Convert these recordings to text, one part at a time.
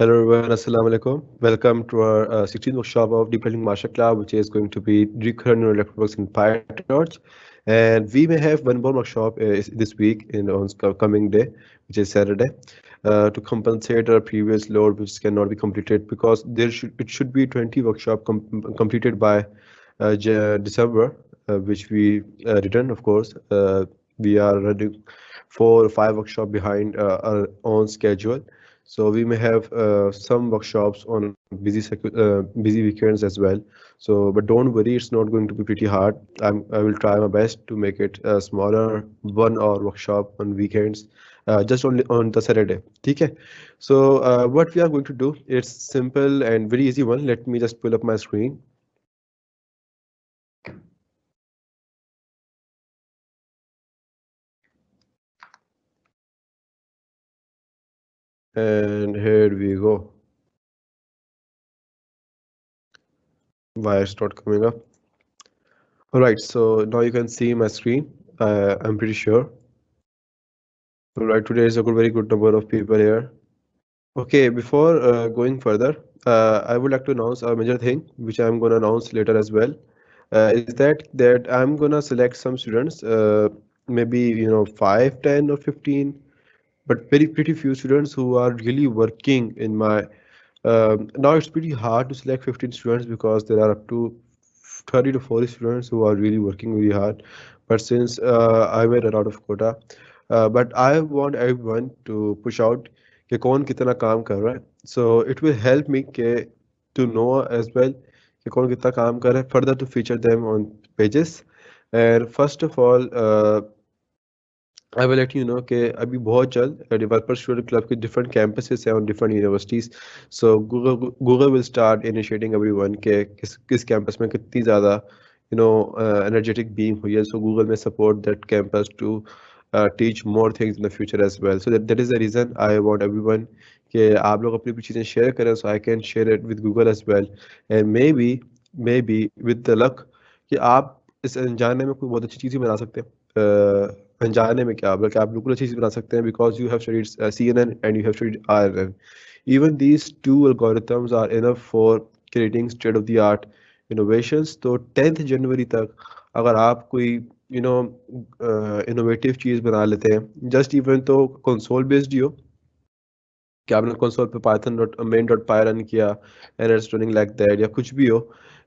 Hello everyone, Assalamu alaikum. Welcome to our 16th workshop of Deep Learning Master Club, which is going to be recurrent neural networks in PyTorch. And we may have one more workshop this week on coming day, which is Saturday, to compensate our previous load, which cannot be completed because it should be 20 workshop completed by December, which we written, of course. We are running 4 or 5 workshop behind our own schedule. So we may have some workshops on busy weekends as well. So, but don't worry, it's not going to be pretty hard. I will try my best to make it a smaller 1 hour workshop on weekends, just only on the Saturday. Okay. So what we are going to do, it's simple and very easy one. Let me just pull up my screen. And here we go. Why it's not coming up? All right, so now you can see my screen. I'm pretty sure. All right, today is a very good number of people here. Okay, before going further, I would like to announce a major thing, which I'm going to announce later as well. Is that I'm going to select some students, maybe 5, 10, or 15, but very pretty few students who are really working in my. Now it's pretty hard to select 15 students because there are up to 30 to 40 students who are really working really hard. But since I were out of quota, but I want everyone to push out कि कौन कितना काम कर रहा है. So it will help me to know as well कि कौन कितना काम कर रहा है, further to feature them on pages. And first of all, I will let you know कि अभी बहुत जल्द डेवलपर स्टूडेंट क्लब के डिफरेंट कैंपसेस हैं on different universities. So Google will start initiating everyone के किस कैंपस में कितनी ज़्यादा energetic beam हुई है. सो गूगल में support that campus to teach more things in the future as well. So that is the reason I want everyone कि आप लोग अपनी अपनी चीज़ें शेयर करें, so I can share it with Google as well. And maybe with the luck कि आप इस अनजाने में कोई बहुत अच्छी चीज़ ही बना सकते हैं. अनजाने में क्या, बल्कि आप बिल्कुल अच्छी चीज़ बना सकते हैं because you have studied CNN and you have studied RNN. Even these two algorithms are enough for creating state of the art innovations. तो 10th जनवरी तक अगर आप कोई इनोवेटिव चीज़ बना लेते हैं, जस्ट इवन तो कंसोल बेस्ड ही हो कि आपने कंसोल पे पाइथन डॉट मेन डॉट पाई रन किया and it's running like that, या कुछ भी हो,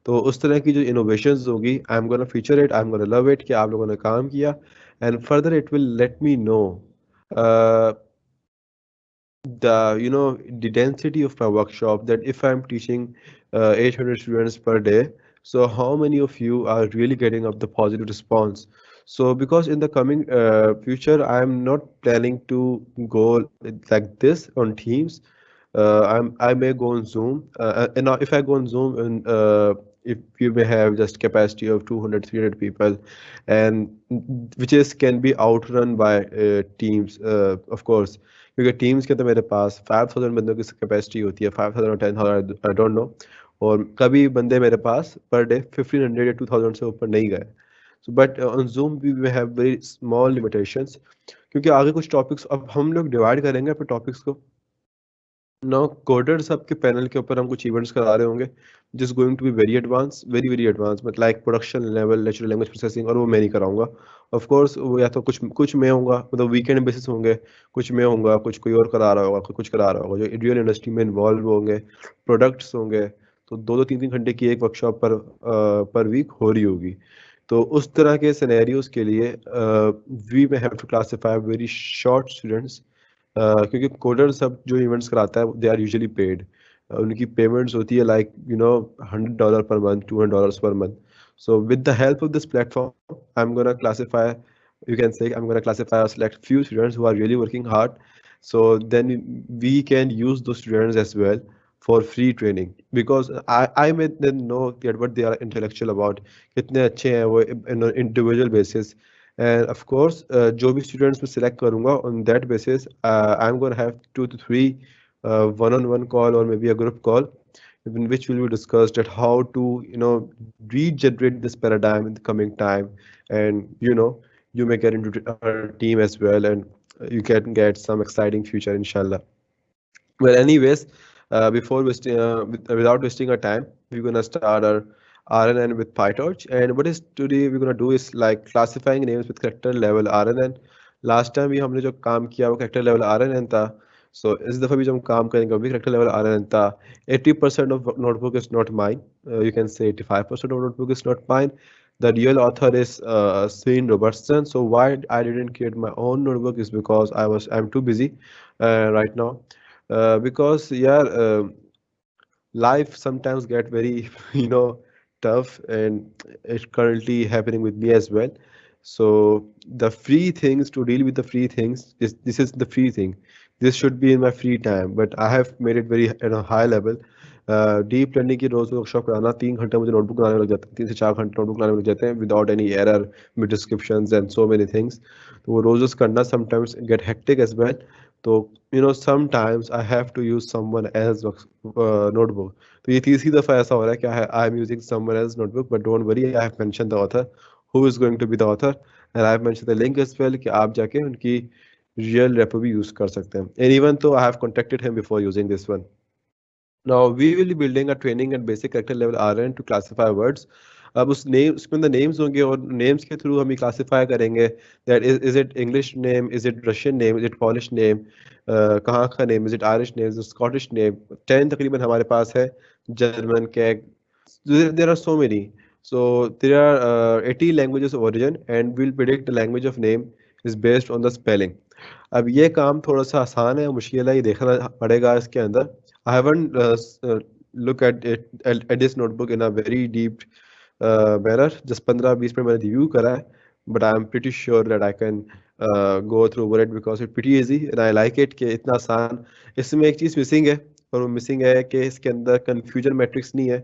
तो उस तरह की जो इनोवेशंस होगी, I am gonna feature it, I am gonna love it कि आप लोगों ने काम किया. And further it will let me know the density of my workshop, that if I'm teaching 800 students per day, so how many of you are really getting up the positive response. So because in the coming future I'm not planning to go like this on Teams. I may go on Zoom, and now if I go on Zoom, and if you may have just capacity of 200 300 people, and which is can be outrun by Teams, of course, क्योंकि teams के तो मेरे पास 5000 बंदों की capacity होती है, 5000 और 10,000, I don't know. और कभी बंदे मेरे पास पर डे 1500 या 2000 से ऊपर नहीं गए. So but on Zoom we have very small limitations, क्योंकि आगे कुछ टॉपिक्स अब हम लोग डिवाइड करेंगे अपने टॉपिक्स को. नाउ कोडर सब के पैनल के ऊपर हम कुछ इवेंट्स करा रहे होंगे जिस going to be very advance, very very advance, मतलब like production level natural language processing, और वो मैं नहीं कराऊंगा. ऑफ कोर्स वो या तो कुछ कुछ मैं होऊंगा, मतलब वीकेंड बेसिस होंगे, कुछ मैं होऊंगा, कुछ कोई और करा रहा होगा, कुछ करा रहा होगा जो रियल इंडस्ट्री में इन्वॉल्व होंगे, प्रोडक्ट्स होंगे. तो 2-2 3 3 घंटे की एक वर्कशॉप पर वीक हो रही होगी. तो उस तरह के सिनेरियोज के लिए we may have to classify very short students, क्योंकि कोडर सब जो इवेंट्स कराता है दे आर यूजुअली पेड. उनकी पेमेंट्स होती है like $100 per month, $200 per month. So with the help of this platform, I'm gonna classify, you can say, I'm gonna classify or select few students who are really working hard. So then we can use those students as well for free training, because I may then know that what they are intellectual about, कितने अच्छे हैं वो individual basis. And of course, जो भी students मैं select करूँगा on that basis, I'm gonna have 2 to 3 one-on-one call or maybe a group call in which will be discussed at how to regenerate this paradigm in the coming time. And you may get into our team as well, and you can get some exciting future inshallah. Well, anyways, Without wasting our time, we're gonna start our RNN with PyTorch. And what is today we're gonna do is like classifying names with character level RNN. Last time भी हमने जो काम किया वो character level RNN था. So इस दफ़ा भी जो हम काम करेंगे वो भी character level RNN था. 80% of notebook is not mine. You can say 85% of notebook is not mine. The real author is Svein Robertson. So why I didn't create my own notebook is because I'm too busy right now. Because yeah, life sometimes get very tough, and it's currently happening with me as well. So the free things, to deal with the free things, this is the free thing. This should be in my free time, but I have made it very at a high level. Deep learning की रोज workshop कराना 3 घंटे मुझे notebook बनाने में लग जाते हैं, 3 से 4 घंटे नोटबुक बनाने में लग जाते हैं without any error, with descriptions and so many things. तो वो रोज करना sometimes get hectic as well. तो sometimes I have to use someone else notebook. तो ये तीसरी दफा ऐसा हो रहा है कि I am using someone else notebook, but don't worry, I have mention the author who is going to be the author, and I have mention the link as well कि आप जाके उनकी रियल रेपो भी use कर सकते हैं. And even तो I have contacted him before using this one. Now we will be building a training and basic character level RN to classify words. अब उसमें अंदर नेम्स होंगे और नेम्स के थ्रू हम क्लासीफाई करेंगे that is it English name, is it Russian name, is it Polish name, कहाँ का name, is it Irish name, is it Scottish name. 10 तकरीबन हमारे पास है. जर्मन, कैग, there are so many. So there are 80 languages of origin, and we'll predict the language of name is based on the spelling. अब ये काम थोड़ा सा आसान है, मुश्किल है, ये देखना पड़ेगा इसके अंदर. I haven't look at this notebook in a very deep manner. Just 15-20 minute मैंने रिव्यू करा है, but I am pretty sure that I can go through over it because it's pretty easy and I like it कि इतना आसान. इसमें एक चीज़ missing है, और वो मिसिंग है कि इसके अंदर कन्फ्यूजन मैट्रिक्स नहीं है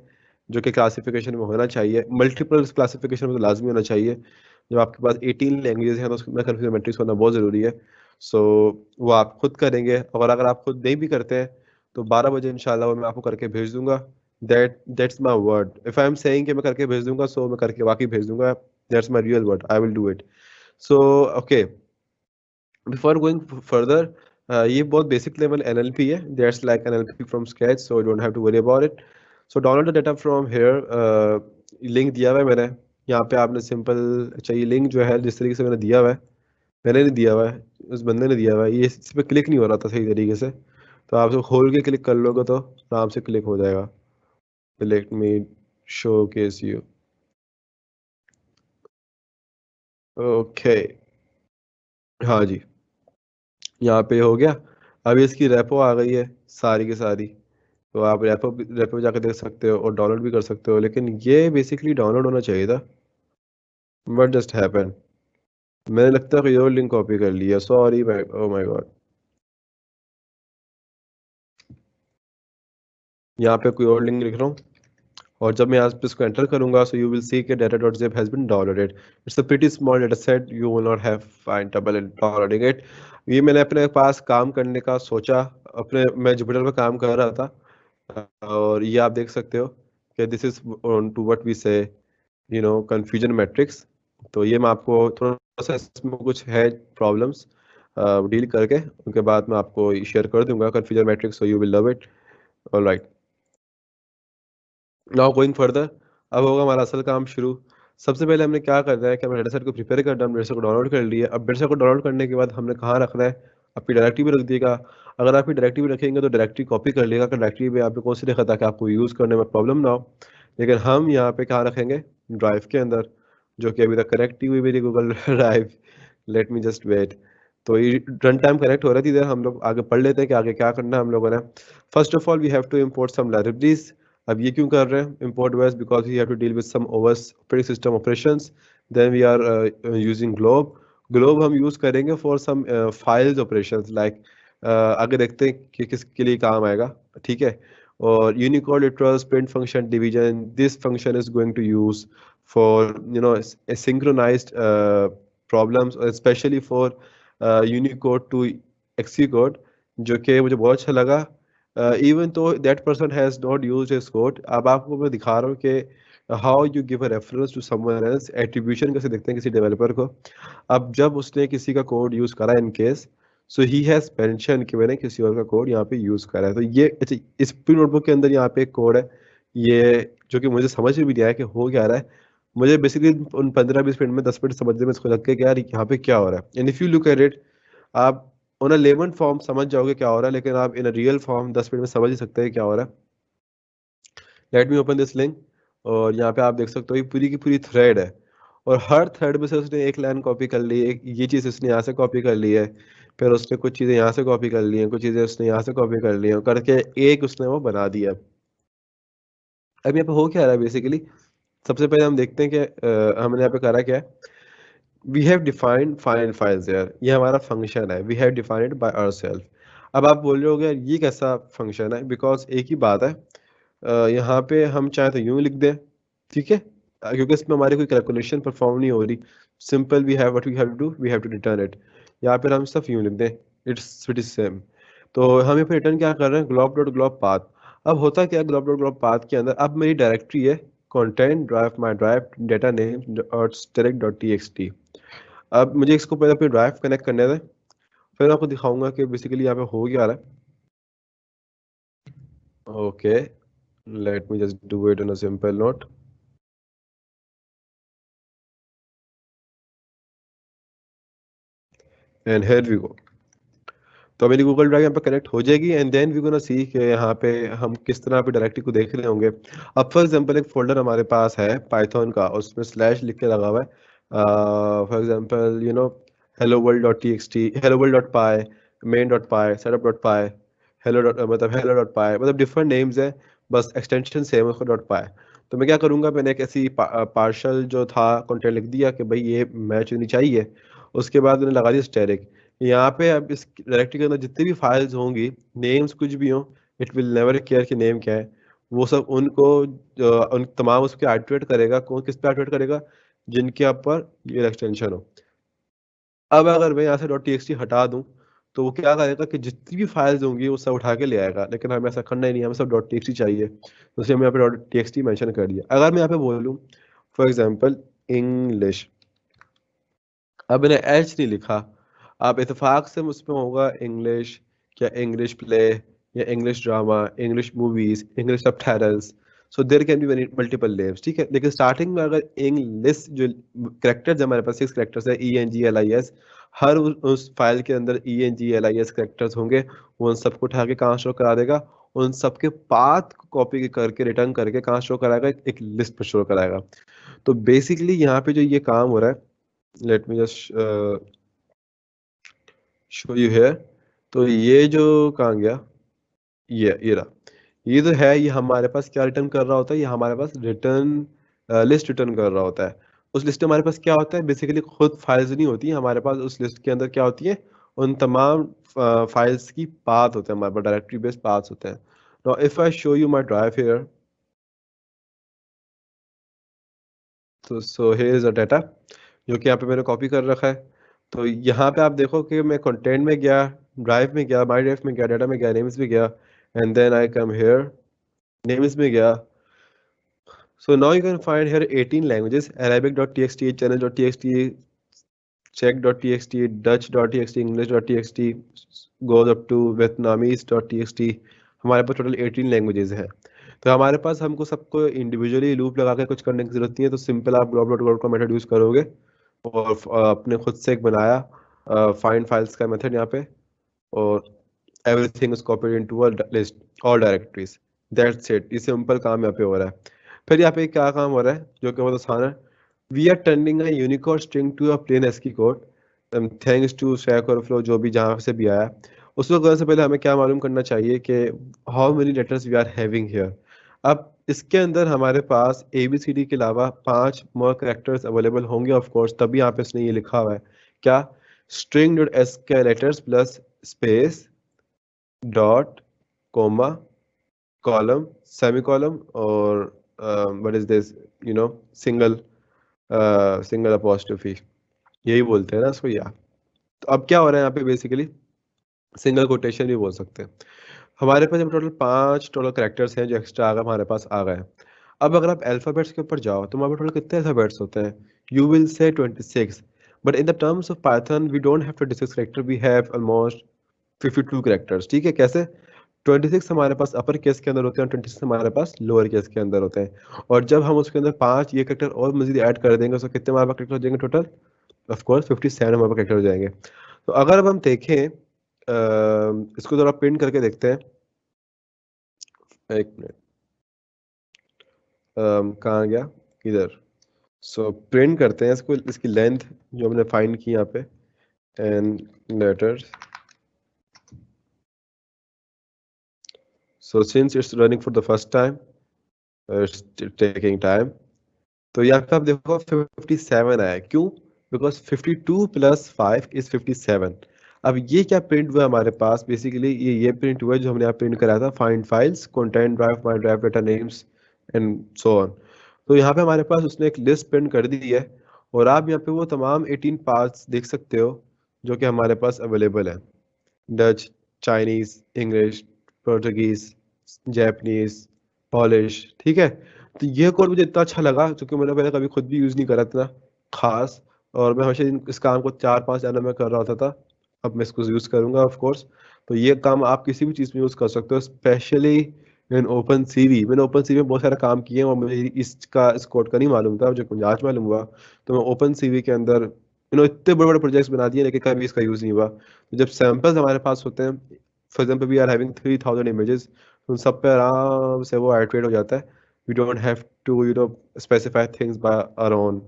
जो कि क्लासिफिकेशन में होना चाहिए. मल्टीपल क्लासिफिकेशन में तो लाजमी होना चाहिए. जब आपके पास 18 लैंग्वेजेस हैं तो उसमें कन्फ्यूजन मैट्रिक्स होना बहुत ज़रूरी है. सो वो आप खुद करेंगे, और अगर आप खुद नहीं भी करते हैं तो 12 बजे इंशाल्लाह वो मैं आपको करके भेज दूंगा. That's my word. If I am saying कि मैं करके भेज दूंगा, सो मैं करके वाकई भेज दूंगा. That's my real word. I will do it. So okay, before going further, ये बहुत बेसिक लेवल एनएलपी है. That's like NLP from scratch, so you don't have to worry about it. So download the data from here. Link दिया हुआ है मैंने यहाँ पे. आपने सिंपल, अच्छा ये लिंक जो है जिस तरीके से मैंने दिया हुआ है, मैंने नहीं दिया हुआ है, उस बंदे ने दिया हुआ है, ये इस पर क्लिक नहीं हो रहा था सही तरीके से. तो आप इसको खोल के क्लिक कर लोगे तो आराम से क्लिक हो जाएगा. Let me show case you. Okay, हाँ जी, यहाँ पे हो गया. अभी इसकी रेपो आ गई है सारी की सारी. तो आप रेपो रेपो जाकर देख सकते हो और डाउनलोड भी कर सकते हो, लेकिन ये बेसिकली डाउनलोड होना चाहिए था. व्हाट जस्ट हैपन, मैंने लगता है कोई और लिंक कॉपी कर लिया. Sorry, O my God. यहाँ पे कोई और लिंक लिख रहा हूँ, और जब मैं यहाँ पे इसको एंटर करूंगा, सो यू विल सी कि data.zip has been downloaded. It's a pretty small data set, you will not have find trouble in downloading it. ये मैंने अपने पास काम करने का सोचा, अपने मैं जुपिटर पे काम कर रहा था, और ये आप देख सकते हो कि this is to what we say confusion matrix. तो ये मैं आपको थोड़ा सा इसमें कुछ है प्रॉब्लम्स डील करके उनके बाद मैं आपको शेयर कर दूंगा confusion matrix, so you will love it. Alright, now going further. अब होगा हमारा असल काम शुरू. सबसे पहले हमने क्या करना है कि हमने डेटा सेट को प्रिपेयर करना है. डेटा सेट को डाउनलोड कर लिया. अब डेटा सेट को डाउनलोड करने के बाद हमने कहाँ रखना है, आपकी डायरेक्टरी में रख दिएगा. अगर आपकी डायरेक्टरी में रखेंगे तो डायरेक्टरी कॉपी कर लेगा कि डायरेक्टरी में आपने कौन सी लिखा ताकि आपको यूज़ करने में प्रॉब्लम ना हो. लेकिन हम यहाँ पे कहाँ रखेंगे, ड्राइव के अंदर, जो कि अभी तक कनेक्ट नहीं हुई मेरी Google drive. Let me just wait. तो ये रन टाइम कनेक्ट हो रहा थी इधर. हम लोग आगे पढ़ लेते हैं कि आगे क्या करना है हम लोगों ने. First of all we have to import some libraries. अब ये क्यों कर रहे हैं import OS, because we have to deal with some OS operating system operations. Then we are using globe हम यूज करेंगे for some files operations like आगे देखते हैं कि किसके लिए काम आएगा. ठीक है. और Unicode literals, print function, division, this function is going to use for synchronized problems, especially for Unicode to Xcode, जो कि मुझे बहुत अच्छा लगा. Even though that person has not used his code. अब आपको मैं दिखा रहा हूँ कि how you give a reference to someone else. Attribution कैसे देखते हैं किसी डेवलपर को. अब जब उसने किसी का कोड यूज करा in case, so he has mention कि मैंने किसी और का कोड यहाँ पे यूज करा है। तो ये अच्छा, इस पूरी नोटबुक के अंदर यहाँ पे एक कोड है, ये जो कि मुझे समझ में भी नहीं आया कि हो क्या रहा है। मुझे बेसिकली उन 15-20 मिनट में 10 मिनट समझने में इसको लग गया कि यार यहाँ पे क्या हो रहा है। And if you look at it, आप ऑन अ लेमन फॉर्म समझ जाओगे क्या हो रहा है, लेकिन आप इन अ रियल फॉर्म 10 मिनट में समझ ही सकते हैं क्या हो रहा है। Let me open this link, और यहाँ पे आप देख सकते हो ये पूरी की पूरी थ्रेड है, और हर थ्रेड में से उसने एक लाइन कॉपी कर ली, एक ये चीज़ उसने यहाँ से कॉपी कर ली है, फिर उसने कुछ चीज़ें यहाँ से कॉपी कर ली हैं, कुछ चीज़ें उसने यहाँ से कॉपी कर ली हैं, करके एक उसने वो बना दिया। अब यहाँ पे हो क्या रहा है बेसिकली, सबसे पहले हम देखते हैं कि हमने यहाँ पे करा क्या है। We have defined find files यार, ये हमारा फंक्शन है, we have defined by ourselves. अब आप बोल रहे हो यार ये कैसा फंक्शन है, बिकॉज एक ही बात है, यहाँ पे हम चाहे तो यूं लिख दें, ठीक है, क्योंकि इसमें हमारी कोई कैलकुलेशन परफॉर्म नहीं हो रही। Simple, we have what we have to do, we have to return it, यहाँ पर हम सिर्फ यूं लिख दें, इट्स इट इज सेम। तो हम यहाँ पे रिटर्न क्या कर रहे हैं, ग्लोब डॉट ग्लोब पाथ। अब होता क्या है ग्लोब डॉट ग्लोब पाथ के अंदर, अब मेरी डायरेक्टरी है content drive my drive data name और direct dot t x t. अब मुझे इसको पहले अपनी ड्राइव कनेक्ट करने दें, फिर मैं आपको दिखाऊंगा कि बेसिकली यहाँ पे हो क्या रहा है। Okay, let me just do it in a simple note, and here we go. तो मेरी गूगल ड्राइव यहाँ पे कनेक्ट हो जाएगी, and then we gonna see कि यहाँ पे हम किस तरह पे डायरेक्टरी को देख रहे होंगे। अब फॉर एग्जांपल एक फोल्डर हमारे पास है पाइथन का, उसमें स्लैश लिख के लगा हुआ है, for example you know hello world dot t x T, hello world dot pi, main dot pi, setup dot pi, hello dot मतलब हेलो डॉट पाई, मतलब डिफरेंट नेम्स है, बस एक्सटेंशन सेम है उसका डॉट पाई। तो मैं क्या करूँगा, मैंने एक ऐसी पार्शल जो था कंटेंट लिख दिया कि भाई ये मैच होनी चाहिए। उसके बाद मैंने लगा दिया स्टैटिक। यहाँ पे अब इस डायरेक्टरी के अंदर जितनी भी फाइल्स होंगी, नेम्स कुछ भी हो, इट विल नेवर केयर कि नेम क्या है, वो सब उनको उन तमाम उस पर आइटरेट करेगा। कौन किस पे आइटरेट करेगा, जिनके ऊपर ये एक्सटेंशन हो। अब अगर मैं यहाँ से डॉट टी हटा दूं, तो वो क्या करेगा कि जितनी भी फाइल्स होंगी वो सब उठा के ले आएगा, लेकिन हमें ऐसा करना ही नहीं है, हमें सब डॉट टी चाहिए, तो इसलिए हमने यहाँ पे डॉट टी मेंशन कर दिया। अगर मैं यहाँ पे बोलूँ फॉर एग्जाम्पल इंग्लिश, अब मैंने एच नहीं लिखा, आप इत्तेफाक से उसमें होगा इंग्लिश, या इंग्लिश प्ले, या English drama, English movies, English subtitles. So there can be multiple names, ठीक है, लेकिन स्टार्टिंग में अगर इंग्लिश जो करेक्टर्स हमारे पास 6 करेक्टर्स है, ENGLIS, हर उस फाइल के अंदर ENGLIS करेक्टर्स होंगे, वो उन सबको उठा के कहाँ शो करा देगा, उन सबके पाथ कॉपी करके रिटर्न करके कहाँ शो कराएगा, एक लिस्ट पर शो कराएगा। तो बेसिकली यहाँ पे जो ये काम हो रहा है, late me just show you here. तो ये जो कहाँ गया, ये रहा, ये तो है, ये हमारे पास क्या रिटर्न कर रहा होता है, ये हमारे पास रिटर्न लिस्ट रिटर्न कर रहा होता है। उस लिस्ट में हमारे पास क्या होता है, बेसिकली खुद फाइल्स नहीं होती हमारे पास, उस लिस्ट के अंदर क्या होती है, उन तमाम फाइल्स की पाथ होते हैं, हमारे पास डायरेक्टरी बेस्ड पाथ्स होते हैं। Now if I show you my drive here, तो so here is a data जो कि यहाँ पे मैंने कॉपी कर रखा है। तो यहाँ पे आप देखो कि मैं कंटेंट में गया, ड्राइव में गया, माई ड्राइव में गया, डाटा में गया, नेम्स में गया, and then I come here, names में गया। So now you can find here 18 languages: Arabic.txt, Channel.txt, Czech.txt, Dutch.txt, English.txt, goes up to Vietnamese.txt। हमारे पास टोटल 18 लैंग्वेजेस हैं। तो हमारे पास हमको सबको इंडिविजुअली लूप लगा के कुछ करने की जरूरत नहीं है, तो सिंपल आप ग्लोब डॉट ग्लोब का मेथड यूज करोगे, और अपने खुद से एक बनाया फाइंड फाइल्स का मेथड यहाँ पे, और everything is copied into a list, all directories, that's it. ये सिंपल काम यहाँ पे हो रहा है। फिर यहाँ पे क्या काम हो रहा है जो कि बहुत आसान है, we are turning a Unicode string to a plain ASCII code, thanks to Stack Overflow, जो भी जहाँ से भी आया। उसको करने से पहले हमें क्या मालूम करना चाहिए कि how many letters we are having here. अब इसके अंदर हमारे पास ABCD के अलावा 5 मोर करेक्टर्स अवेलेबल होंगे ऑफ कोर्स, तभी यहाँ पे इसने ये लिखा हुआ है क्या, string dot ascii letters plus space dot comma colon semicolon, और what is this, you know single single apostrophe, यही बोलते हैं ना इसको यार। तो अब क्या हो रहा है यहाँ पे बेसिकली, सिंगल कोटेशन भी बोल सकते हैं। हमारे पास जब टोटल 5 टोटल करेक्टर्स हैं जो एक्स्ट्रा आ गए हमारे पास आ गए। अब अगर आप अल्फाबेट्स के ऊपर जाओ तो हमारे पास टोटल कितने अल्फाबेट्स होते हैं, you will say 26। But in the terms of Python we don't have 26 character, we have almost 52 characters. ठीक है, कैसे? 26 हमारे पास अपर केस के अंदर होते हैं और 26 हमारे पास लोअर केस के अंदर होते हैं। और जब हम उसके अंदर 5 ये कैरेक्टर और मजीद ऐड कर देंगे तो कितने हमारे पास कैरेक्टर हो जाएंगे टोटल? ऑफ कोर्स 57 हमारे पास कैरेक्टर हो जाएंगे। तो अगर अब हम देखें इसको थोड़ा प्रिंट करके देखते हैं। एक मिनट, कहाँ गया, इधर। सो प्रिंट करते हैं इसको, इसकी लेंथ जो हमने फाइंड की यहाँ पे, and letters. So since it's running for the first time, it's taking time. तो यहाँ पे आप देखो 57 आया, क्यों? Because 52 plus 5 is 57। अब ये क्या प्रिंट हुआ हमारे पास? बेसिकली ये प्रिंट हुआ है जो हमने यहाँ प्रिंट कराया था, find files content drive my drive data names and so on. तो यहाँ पे हमारे पास उसने एक लिस्ट प्रिंट कर दी है, और आप यहाँ पे वो तमाम 18 पाथ्स देख सकते हो जो कि हमारे पास अवेलेबल है। Dutch, Chinese, English, Portuguese, Japanese, polish. ठीक है, तो ये कोड मुझे इतना अच्छा लगा क्योंकि मैंने पहले कभी खुद भी यूज़ नहीं करा इतना खास, और मैं हमेशा इस काम को 4-5 चैनल में कर रहा होता था। अब मैं इसको यूज़ करूंगा ऑफ कोर्स। तो ये काम आप किसी भी चीज़ में यूज़ कर सकते हो, स्पेशली इन ओपन सीवी। मैंने ओपन सीवी में बहुत सारा काम किए हैं और मुझे इस कोड का नहीं मालूम था, जब मुझे आज मालूम हुआ। तो मैं ओपन सीवी के अंदर इतने बड़े बड़े प्रोजेक्ट्स बना दिए लेकिन कभी इसका यूज़ नहीं हुआ। तो जब सैंपल्स हमारे पास होते हैं, for example we are having 3000 images, उन सब पे आराम से वो आइट्रेट हो जाता है। We don't have to specify things by our own,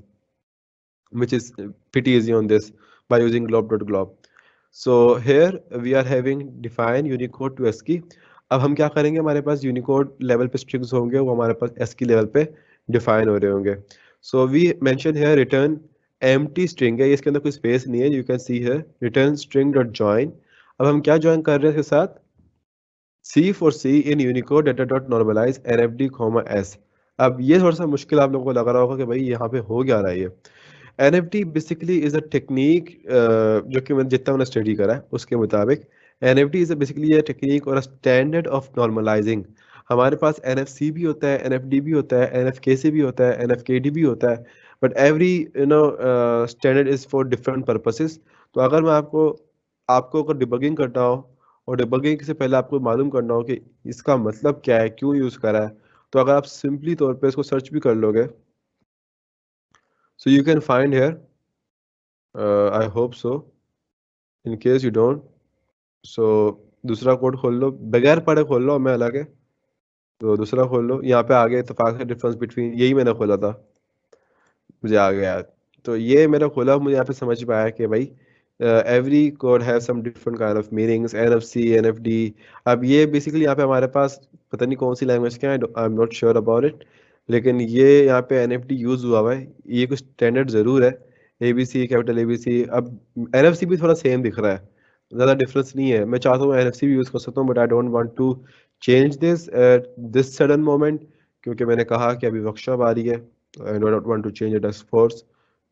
which is pretty easy on this by using glob.glob. So here we are having define unicode to ASCII. अब हम क्या करेंगे, हमारे पास यूनिकोड लेवल पे स्ट्रिंग्स होंगे, वो हमारे पास ASCII लेवल पे डिफाइन हो रहे होंगे। So we mention here return empty string है, इसके अंदर कोई स्पेस नहीं है। You can see here return string dot join. अब हम क्या ज्वाइन कर रहे हैं इसके साथ? C for c in Unicode data dot normalize NFD comma s. अब ये थोड़ा सा मुश्किल आप लोगों को लग रहा होगा कि भाई यहाँ पे हो क्या रहा है ये। NFT basically is a technique, जो कि मैंने जितना मैंने स्टडी करा है उसके मुताबिक, NFT is basically a technique और अ स्टैंडर्ड ऑफ नॉर्मलाइजिंग। हमारे पास एनएफसी भी होता है, एनएफडी भी होता है, एनएफकेसी भी होता है, एनएफकेडी भी होता है, but every standard is for different purposes. तो अगर मैं आपको आपको अगर डिबगिंग करना हो, और डिबगिंग से पहले आपको मालूम करना हो कि इसका मतलब क्या है, क्यों यूज़ करा है, तो अगर आप सिंपली तौर पे इसको सर्च भी कर लोगे, so you can find here, I hope so, in case you don't, so दूसरा कोड खोल लो, बगैर पढ़े खोल लो, मैं अलग है। तो दूसरा खोल लो, यहाँ पे आगे इत्तेफाक है डिफरेंस बिटवीन, यही मैंने खोला था, मुझे आ गया। तो ये मैंने खोला, मुझे यहाँ पे समझ में आया कि भाई every code have some different kind of meanings, NFC, NFD. अब ये बेसिकली यहाँ पे हमारे पास पता नहीं कौन सी लैंग्वेज का है, आई am not sure about it, लेकिन ये यहाँ पे एनएफडी यूज हुआ हुआ है। ये कुछ स्टैंडर्ड जरूर है, एबीसी, कैपिटल एबीसी। अब एनएफसी भी थोड़ा सेम दिख रहा है, ज़्यादा डिफरेंस नहीं है। मैं चाहता हूँ एनएफसी भी यूज़ कर सकता हूँ, but I don't want to change this at this sudden moment, क्योंकि मैंने कहा कि अभी वर्कशॉप आ रही है, I don't want to change it as force.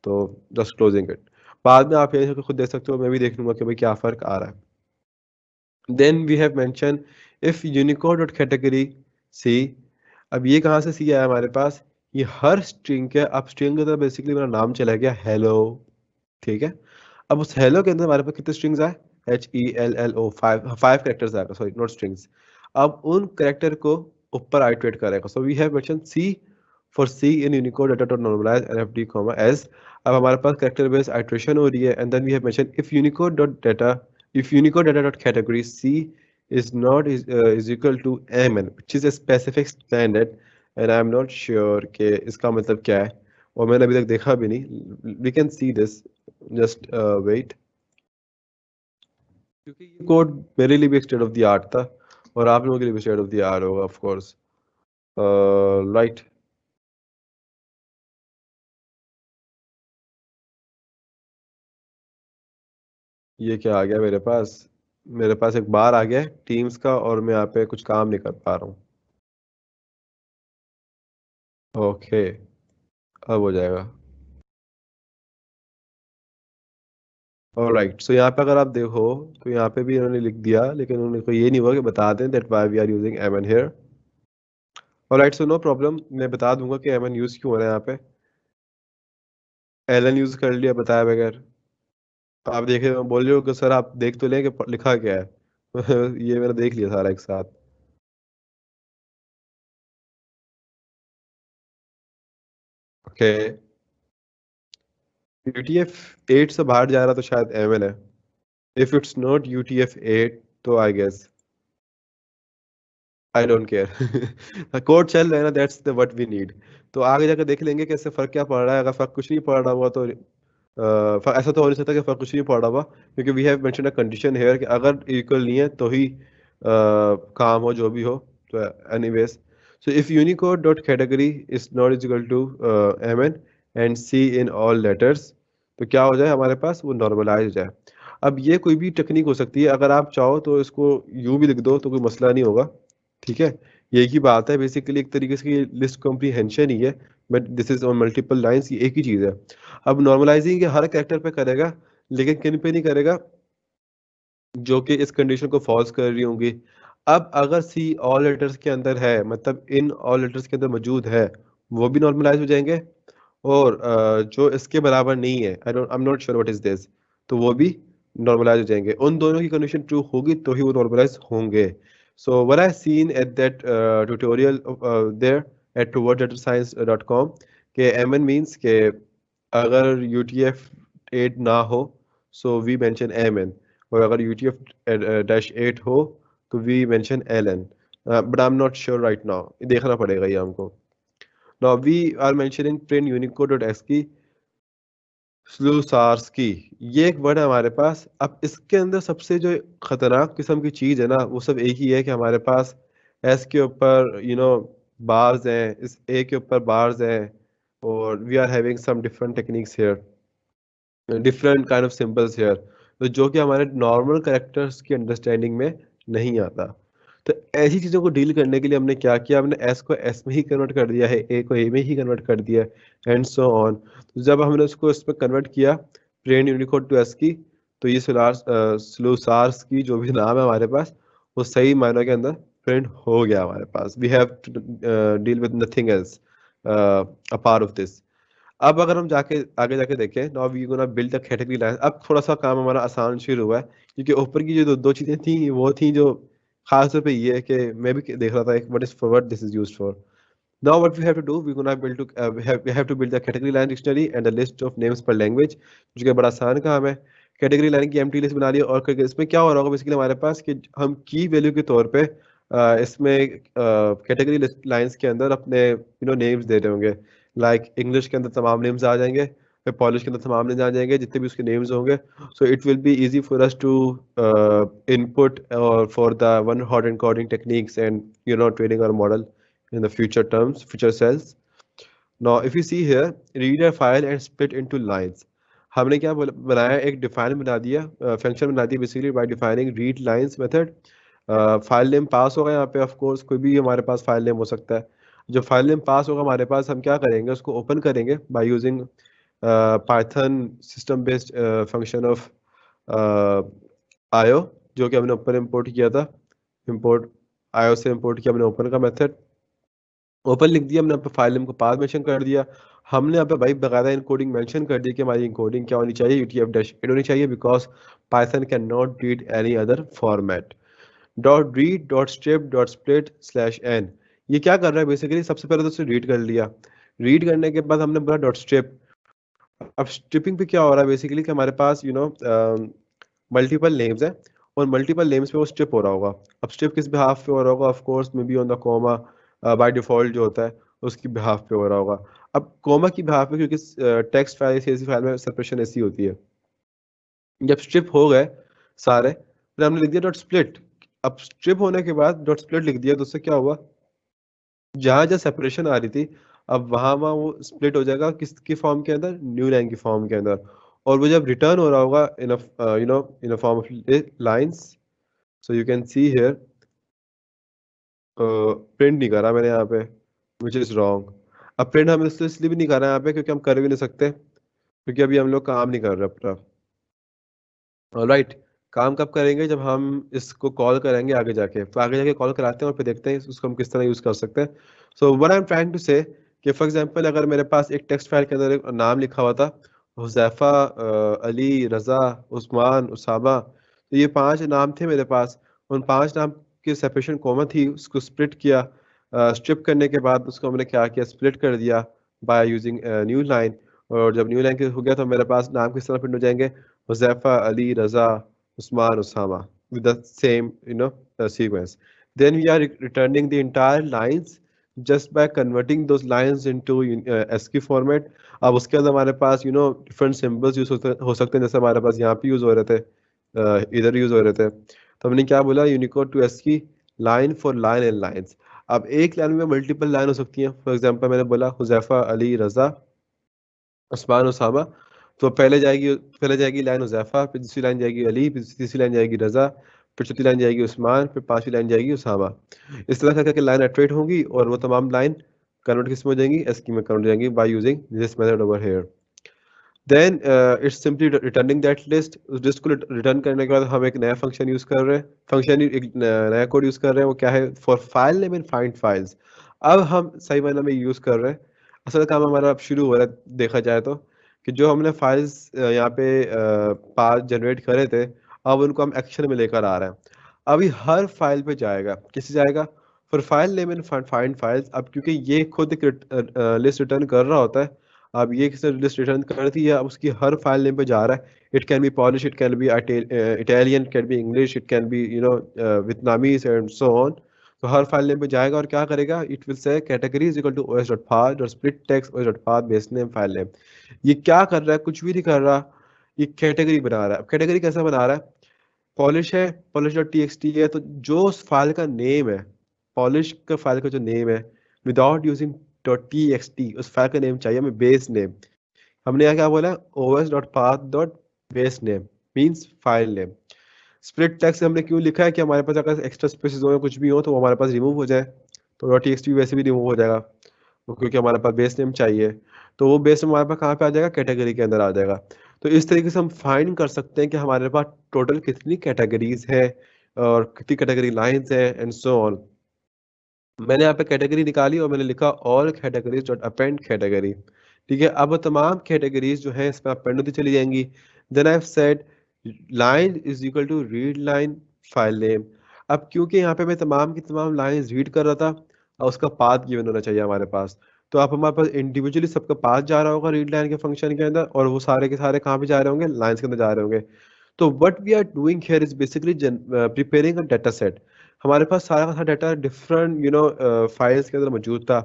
तो जस्ट क्लोजिंग इट, बाद में आप ये खुद देख सकते हो, मैं भी देख लूंगा कि भाई क्या फ़र्क आ रहा है। Then we have mention if Unicode dot category C. अब ये कहाँ से सी आया हमारे पास? ये हर स्ट्रिंग के, अब स्ट्रिंग का तो बेसिकली मेरा नाम चला गया हेलो। ठीक है, अब उस हेलो के अंदर हमारे पास कितने स्ट्रिंग्स आए? HELLO, 5 कैरेक्टर्स आएगा, सॉरी नॉट स्ट्रिंग्स। अब उन कैरेक्टर को ऊपर आइट्रेट करेगा। So we have mention c for c in Unicode data dot normalize NFD comma s. अब हमारे पास कैरेक्टर बेस्ड आइट्रेशन हो रही है, and then we have mention if Unicode data dot category c is not is equal to MN, which is a specific standard, and I'm not sure कि इसका मतलब क्या है, और मैंने अभी तक देखा भी नहीं। We can see this, just wait, क्योंकि ये कोड मेरे लिए भी एक स्टेट ऑफ द आर्ट था, और आप लोगों के लिए भी स्टेट ऑफ द आर्ट होगा ऑफ कोर्स, राइट। ये क्या आ गया मेरे पास? मेरे पास एक बार आ गया टीम्स का, और मैं यहाँ पे कुछ काम नहीं कर पा रहा हूँ। ओके, अब हो जाएगा। ऑलराइट, सो यहाँ पे अगर आप देखो तो यहाँ पे भी इन्होंने लिख दिया, लेकिन उनको ये नहीं हुआ कि बता दें that why we are using MN here. Alright, so no problem, मैं बता दूंगा कि एमएन यूज क्यों हो रहा है यहाँ पे। एलन यूज कर लिया बताया बगैर, आप देखे बोल रहे हो कि सर आप देख तो लें कि लिखा क्या है। ये मैंने देख लिया सारा एक साथ। ओके। यूटीएफ 8 से बाहर जा रहा तो शायद एमएल है। इफ इट्स नॉट यूटीएफ 8 तो I guess I don't care. Code चल रहा है ना, that's the what we need. तो आगे जाकर देख लेंगे कैसे फर्क क्या पड़ रहा है। अगर फर्क कुछ नहीं पड़ रहा हुआ तो ऐसा तो हो नहीं सकता कि फर्क कुछ नहीं पड़ रहा हुआ, क्योंकि we have mention a condition here कि अगर इक्वल नहीं है तो ही काम हो जो भी हो। तो anyways, so if Unicode dot category is not is equal to M N and C in all letters, तो क्या हो जाए हमारे पास, वो नॉर्मलाइज हो जाए। अब ये कोई भी टेक्निक हो सकती है, अगर आप चाहो तो इसको यूं भी लिख दो तो कोई मसला नहीं होगा। ठीक है, ये एक ही बात है, बेसिकली एक तरीके से लिस्ट कॉम्प्रीहेंशन ही है, but this is on multiple lines, ये एक ही चीज़ है। अब नॉर्मलाइजिंग हर कैरेक्टर पे करेगा, लेकिन किन पे नहीं करेगा, जो कि इस कंडीशन को फॉल्स कर रही होंगी। अब अगर सी ऑल लेटर्स के अंदर है, मतलब इन ऑल लेटर्स के अंदर मौजूद है, वो भी नॉर्मलाइज हो जाएंगे। और जो इसके बराबर नहीं है, I don't, I am not sure what is this, तो वो भी नॉर्मलाइज हो जाएंगे। उन दोनों की कंडीशन ट्रू होगी तो ही वो नॉर्मलाइज होंगे। So what I seen at that tutorial there at towardsletterscience.com के एम एन मीन्स के अगर यूटीएफ 8 ना हो so we mention M N, और अगर यूटीएफ -8 हो तो we mention L N. But I am not sure right now, देखना पड़ेगा ये हमको। Now we are mentioning print unicode.ascii स्लूसार्स की, ये एक वर्ड है हमारे पास। अब इसके अंदर सबसे जो खतरनाक किस्म की चीज है ना, वो सब एक ही है कि हमारे पास एस के ऊपर बार्स हैं, इस ए के ऊपर बार्स हैं, और we are having some different techniques here, different kind of symbols here, तो जो कि हमारे नॉर्मल कैरेक्टर्स की अंडरस्टैंडिंग में नहीं आता। तो ऐसी चीज़ों को डील करने के लिए हमने क्या किया, हमने एस को एस में ही कन्वर्ट कर दिया है, ए को ए में ही कन्वर्ट कर दिया है, एंड सो ऑन। तो जब हमने उसको इसमें कन्वर्ट किया प्लेन यूनिकोड टू एस की, तो ये स्लूसार्स की जो भी नाम है हमारे पास, वो सही मायनों के अंदर प्रिंट हो गया हमारे पास। We have to deal with nothing else apart of this. अब अगर हम जाके आगे जाके देखें, now we gonna build the category line. अब थोड़ा सा काम हमारा आसान शुरू हुआ है, क्योंकि ऊपर की जो दो चीजें थी वो थी जो खास तौर पे ये है कि मैं भी देख रहा था एक what is for what this is used for. Now what we have to do, we gonna build to we have to build the category line dictionary and the list of names per language, जो कि बड़ा आसान काम है। Category line की empty list बना ली, और इसमें क्या हो रहा होगा बेसिकली हमारे पास कि हम की वैल्यू के तौर पे इसमें कैटेगरी लाइंस के अंदर अपने नेम्स दे रहे होंगे। लाइक इंग्लिश के अंदर तमाम नेम्स आ जाएंगे, फिर पॉलिश के अंदर तमाम नेम्स आ जाएंगे जितने भी उसके नेम्स होंगे। So it will be easy for us to input or for the one hot encoding techniques and training our model in the future terms, future cells. Now if you see here, read a file and split into lines, हमने क्या बनाया, एक define बना दिया, function बना दिया basically by defining read lines method. File name pass होगा यहाँ पे, ऑफ कोर्स कोई भी हमारे पास फाइल नेम हो सकता है। जो फाइल नेम पास होगा हमारे पास, हम क्या करेंगे, उसको ओपन करेंगे by using Python system based function of आयो, जो कि हमने ऊपर इंपोर्ट किया था। इंपोर्ट आयो से इंपोर्ट किया हमने ओपन का मेथड, ओपन लिख दिया हमने, यहाँ पे फाइल नेम को पाथ मेंशन कर दिया। हमने यहाँ पे भाई बकायदा इनकोडिंग मेंशन कर दी कि हमारी इनकोडिंग क्या होनी चाहिए, UTF-8 होनी चाहिए, because Python can not read any other format. Dot read dot strip dot split slash N, ये क्या कर रहा है बेसिकली, सबसे पहले तो उसे रीड कर लिया। रीड करने के बाद हमने बोला डॉट स्ट्रिप। अब स्ट्रिपिंग पे क्या हो रहा है बेसिकली कि हमारे पास मल्टीपल नेम्स है, और मल्टीपल नेम्स पे वो स्ट्रिप हो रहा होगा। अब स्ट्रिप किस बिहाफ पे हो रहा होगा, of course may be on the comma, by default जो होता है उसकी बिहाफ पे हो रहा होगा। अब कोमा की बिहाफ पे, क्योंकि टेक्स्ट फाइल CSV फाइल में सेपरेशन ऐसी होती है, जब स्ट्रिप हो गए सारे, फिर हमने लिख दिया डॉट स्प्लिट। अब स्ट्रिप होने के बाद डॉट स्प्लिट लिख दिया, तो उससे क्या हुआ, जहां जहां सेपरेशन आ रही थी, अब वहां वहां वो स्प्लिट हो जाएगा किसकी फॉर्म के अंदर, न्यू लाइन की फॉर्म के अंदर। और वो जब रिटर्न हो रहा होगा in in a form of lines, so you can see here, print नहीं करा मैंने यहाँ पे, विच इज रॉन्ग। अब प्रिंट हम इसलिए भी नहीं कर रहे हैं यहाँ पे, क्योंकि हम कर भी नहीं सकते, क्योंकि अभी हम लोग काम नहीं कर रहे अपना। ऑलराइट, काम कब करेंगे, जब हम इसको कॉल करेंगे आगे जाके, तो आगे जाके कॉल कराते हैं और फिर देखते हैं उसको हम किस तरह यूज कर सकते हैं। So what I am trying to say, कि फॉर एग्जांपल अगर मेरे पास एक टेक्स्ट फाइल के अंदर एक नाम लिखा हुआ था, हुजैफा, अली, रजा, उस्मान, उसामा। तो ये 5 नाम थे मेरे पास। उन 5 नाम की सेपरेशन कॉमन थी, उसको स्प्लिट किया। स्ट्रिप करने के बाद उसको हमने क्या किया, स्प्लिट कर दिया बाय यूजिंग न्यू लाइन। और जब न्यू लाइन हो गया तो मेरे पास नाम किस तरह प्रिंट हो जाएंगे, हुजैफा, अली, रजा, Usman, Usama, with the same sequence. Then we are returning the entire lines just by converting those lines into ASCII format. अब उसके अंदर हमारे पास डिफरेंट सिंबल्स यूज हो सकते हैं, जैसे हमारे पास यहाँ पे यूज हो रहे थे, इधर यूज हो रहे थे। तो हमने क्या बोला, Unicode to ASCII, line for line and lines. अब एक लाइन में मल्टीपल लाइन हो सकती हैं। फॉर एग्जांपल मैंने बोला हुजैफा, अली, रजा, उस्मान, उसामा। तो पहले जाएगी लाइन हुजैफा, फिर दूसरी लाइन जाएगी अली, फिर तीसरी लाइन जाएगी रजा, फिर चौथी लाइन जाएगी उस्मान, फिर पांचवी लाइन जाएगी उसामा। इस तरह करके लाइन एट्रेट होंगी और वो तमाम लाइन कन्वर्ट किस में हो जाएंगी, एस्की में कन्वर्ट हो जाएंगी by using this method over here. Then it's simply returning that list. उस लिस्ट को रिटर्न करने के बाद हम एक नया फंक्शन यूज कर रहे हैं, फंक्शन एक नया कोड यूज कर रहे हैं। वो क्या है, for file name and find files. अब हम सही मायने में यूज कर रहे हैं। असल काम हमारा अब शुरू हो रहा है, देखा जाए तो, कि जो हमने फाइल्स यहाँ पे पाथ जनरेट करे थे, अब उनको हम एक्शन में लेकर आ रहे हैं। अभी हर फाइल पे जाएगा, किसी जाएगा, for file name and find files. अब क्योंकि ये खुद एक लिस्ट रिटर्न कर रहा होता है, अब ये किसी लिस्ट रिटर्न कर दी है, अब उसकी हर फाइल नेम पे जा रहा है। It can be Polish, it can be Italian, it can be English, it can be Vietnamese and so on. तो हर फाइल नेम पे जाएगा और क्या करेगा, it will say category is equal to OS dot path और split text OS dot path base name file name. ये क्या कर रहा है, कुछ भी नहीं कर रहा, ये कैटेगरी बना रहा है। अब कैटेगरी कैसा बना रहा है, पॉलिश है, पॉलिश डॉट टीएक्सटी है, तो जो उस फाइल का नेम है, पॉलिश का फाइल का जो नेम है, विदाउट यूजिंग डॉट टीएक्सटी, उस फाइल का नेम चाहिए हमें बेस नेम। हमने यहाँ क्या बोला, OS dot path dot base name means file name. Split text हमने क्यों लिखा है कि हमारे पास अगर एक्स्ट्रा स्पेसेस हो या कुछ भी हो तो वो हमारे पास रिमूव हो जाए। तो डॉट टीएक्सटी वैसे भी रिमूव हो जाएगा, वो क्योंकि हमारे पास बेस नेम चाहिए। तो वो बेस नेम हमारे पास कहाँ पे आ जाएगा, कैटेगरी के अंदर आ जाएगा। तो इस तरीके से हम फाइंड कर सकते हैं कि हमारे पास टोटल कितनी कैटेगरीज है और कितनी कैटेगरी लाइंस है एंड सो ऑन। मैंने यहाँ पे कैटेगरी निकाली और मैंने लिखा all categories dot append category. ठीक है, अब वो तमाम कैटेगरीज जो है इसमें अपेंड होती चली जाएंगी। Then I have said line is equal to read line file name. अब क्योंकि यहाँ पे मैं तमाम की तमाम लाइंस रीड कर रहा था, और उसका पाथ गिवन होना चाहिए हमारे पास। तो अब हमारे पास इंडिविजुअली सबका पाथ जा रहा होगा रीड लाइन के फंक्शन के अंदर, और वो सारे के सारे कहाँ पे जा रहे होंगे, लाइंस के अंदर जा रहे होंगे। तो what we are doing here is basically preparing a data set. हमारे पास सारा का सारा डाटा डिफरेंट फाइल्स के अंदर मौजूद था।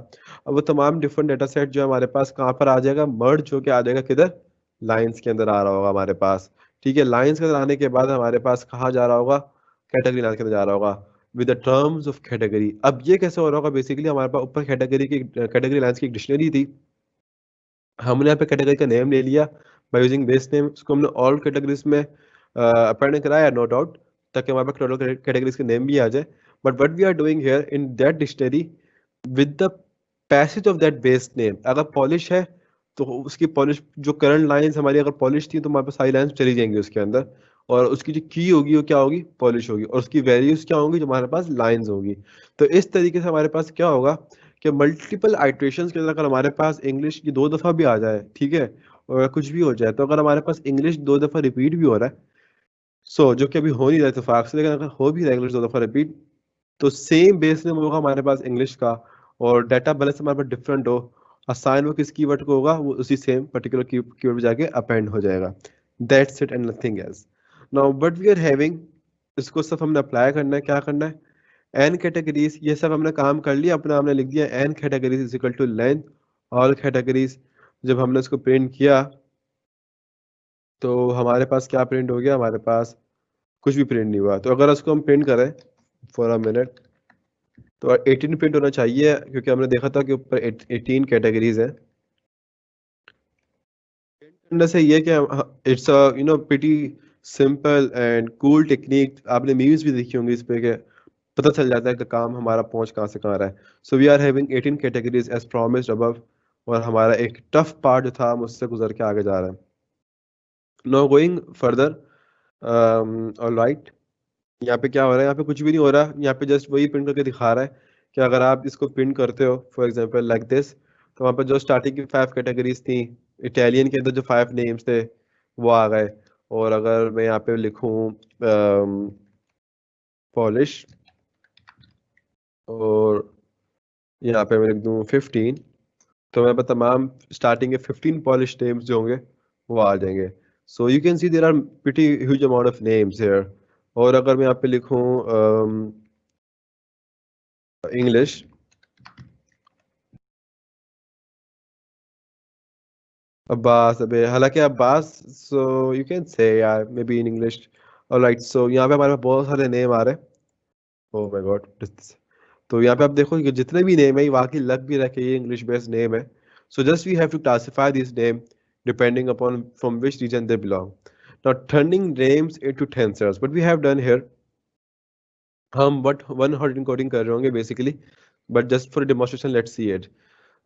अब वो तमाम डिफरेंट डाटा सेट जो हमारे पास कहाँ पर आ जाएगा, मर्ज होके आ जाएगा किधर, लाइंस के अंदर आ रहा होगा हमारे पास। ठीक है, लाइंस के अंदर आने के बाद हमारे पास कहाँ जा रहा होगा, कैटेगरी लाइंस के अंदर जा रहा होगा with the terms of category. अब ये कैसे हो रहा होगा, बेसिकली हमारे पास ऊपर कैटेगरी लाइंस की एक डिक्शनरी थी। हमने यहाँ पे कैटेगरी का नेम ले लिया बाय यूजिंग बेस नेम, उसको हमने ऑल कैटेगरीज में अपेंड कराया, नो डाउट, ताकि हमारे पास टोटल कैटेगरीज के नेम भी आ जाए। But what we are doing here in that dictionary, with the passage of that base name, अगर पॉलिश है तो उसकी पॉलिश जो करंट लाइंस हमारी अगर पॉलिश थी तो हमारे पास सारी लाइंस चली जाएंगी उसके अंदर, और उसकी जो की होगी वो क्या होगी, पॉलिश होगी, और उसकी वैल्यूज क्या होंगी, जो हमारे पास लाइंस होंगी। तो इस तरीके से हमारे पास क्या होगा कि मल्टीपल आइट्रेशंस के अंदर अगर हमारे पास इंग्लिश की 2 दफा भी आ जाए, ठीक है, और कुछ भी हो जाए, तो अगर हमारे पास इंग्लिश 2 दफा रिपीट भी हो रहा है, सो जो कि अभी हो नहीं रहा है इत्तेफाक से, लेकिन अगर हो भी रहा है इंग्लिश 2 दफा रिपीट, तो सेम बेस नेम होगा हमारे पास इंग्लिश का, और डाटा बैलेंस हमारे पास डिफरेंट हो, असाइन वो किस कीवर्ड को होगा, वो उसी सेम पर्टिकुलर कीवर्ड पे जाके अपेंड हो जाएगा। That's it and nothing else. Now but we are having, इसको सब हमने अप्लाई करना है, क्या करना है, एन कैटेगरीज, ये सब हमने काम कर लिया अपना, हमने लिख दिया N categories is equal to length all categories. जब हमने इसको प्रिंट किया तो हमारे पास क्या प्रिंट हो गया, हमारे पास कुछ भी प्रिंट नहीं हुआ। तो अगर उसको हम प्रिंट करें फॉर अ मिनट, तो 18 प्रिंट होना चाहिए, क्योंकि हमने देखा था कि ऊपर 18 कैटेगरीज है। अंदर से ये कि it's a pretty simple and cool technique. आपने मीम्स भी देखी होंगी इस पे, कि पता चल जाता है कि काम हमारा पहुंच कहाँ से कहाँ रहा है। So we are having 18 categories as promised above, और हमारा एक टफ पार्ट जो था हम उससे गुजर के आगे जा रहे हैं। No going further, alright. यहाँ पे क्या हो रहा है, यहाँ पे कुछ भी नहीं हो रहा, यहाँ पे जस्ट वही प्रिंट करके दिखा रहा है कि अगर आप इसको प्रिंट करते हो फॉर एग्जांपल लाइक दिस, तो वहाँ पे जो स्टार्टिंग की 5 कैटेगरीज थी, इटालियन के अंदर जो 5 नेम्स थे वो आ गए। और अगर मैं यहाँ पे लिखूं पॉलिश, और यहाँ पे मैं लिख दूं 15, तो मैं पर तमाम स्टार्टिंग के 15 पॉलिश नेम्स जो होंगे वो आ जाएंगे। So you can see there are pretty huge amount of names here. और अगर मैं यहाँ पे लिखूं इंग्लिश, अब्बास, अबे हालांकि अब्बास, सो यू कैन से यार may be in English. Alright, so यहाँ पे हमारे पास बहुत सारे नेम आ रहे हैं। ओह माय गॉड, तो यहाँ पे आप देखो कि जितने भी नेम है ये वाकई लग भी रहा है कि ये इंग्लिश बेस्ड नेम है। So just we have to classify this name depending upon from which region they belong. Now turning names into tensors, what we have done here, हम बट वन हॉट इनकोडिंग कर रहे होंगे basically, but just for demonstration let's see it.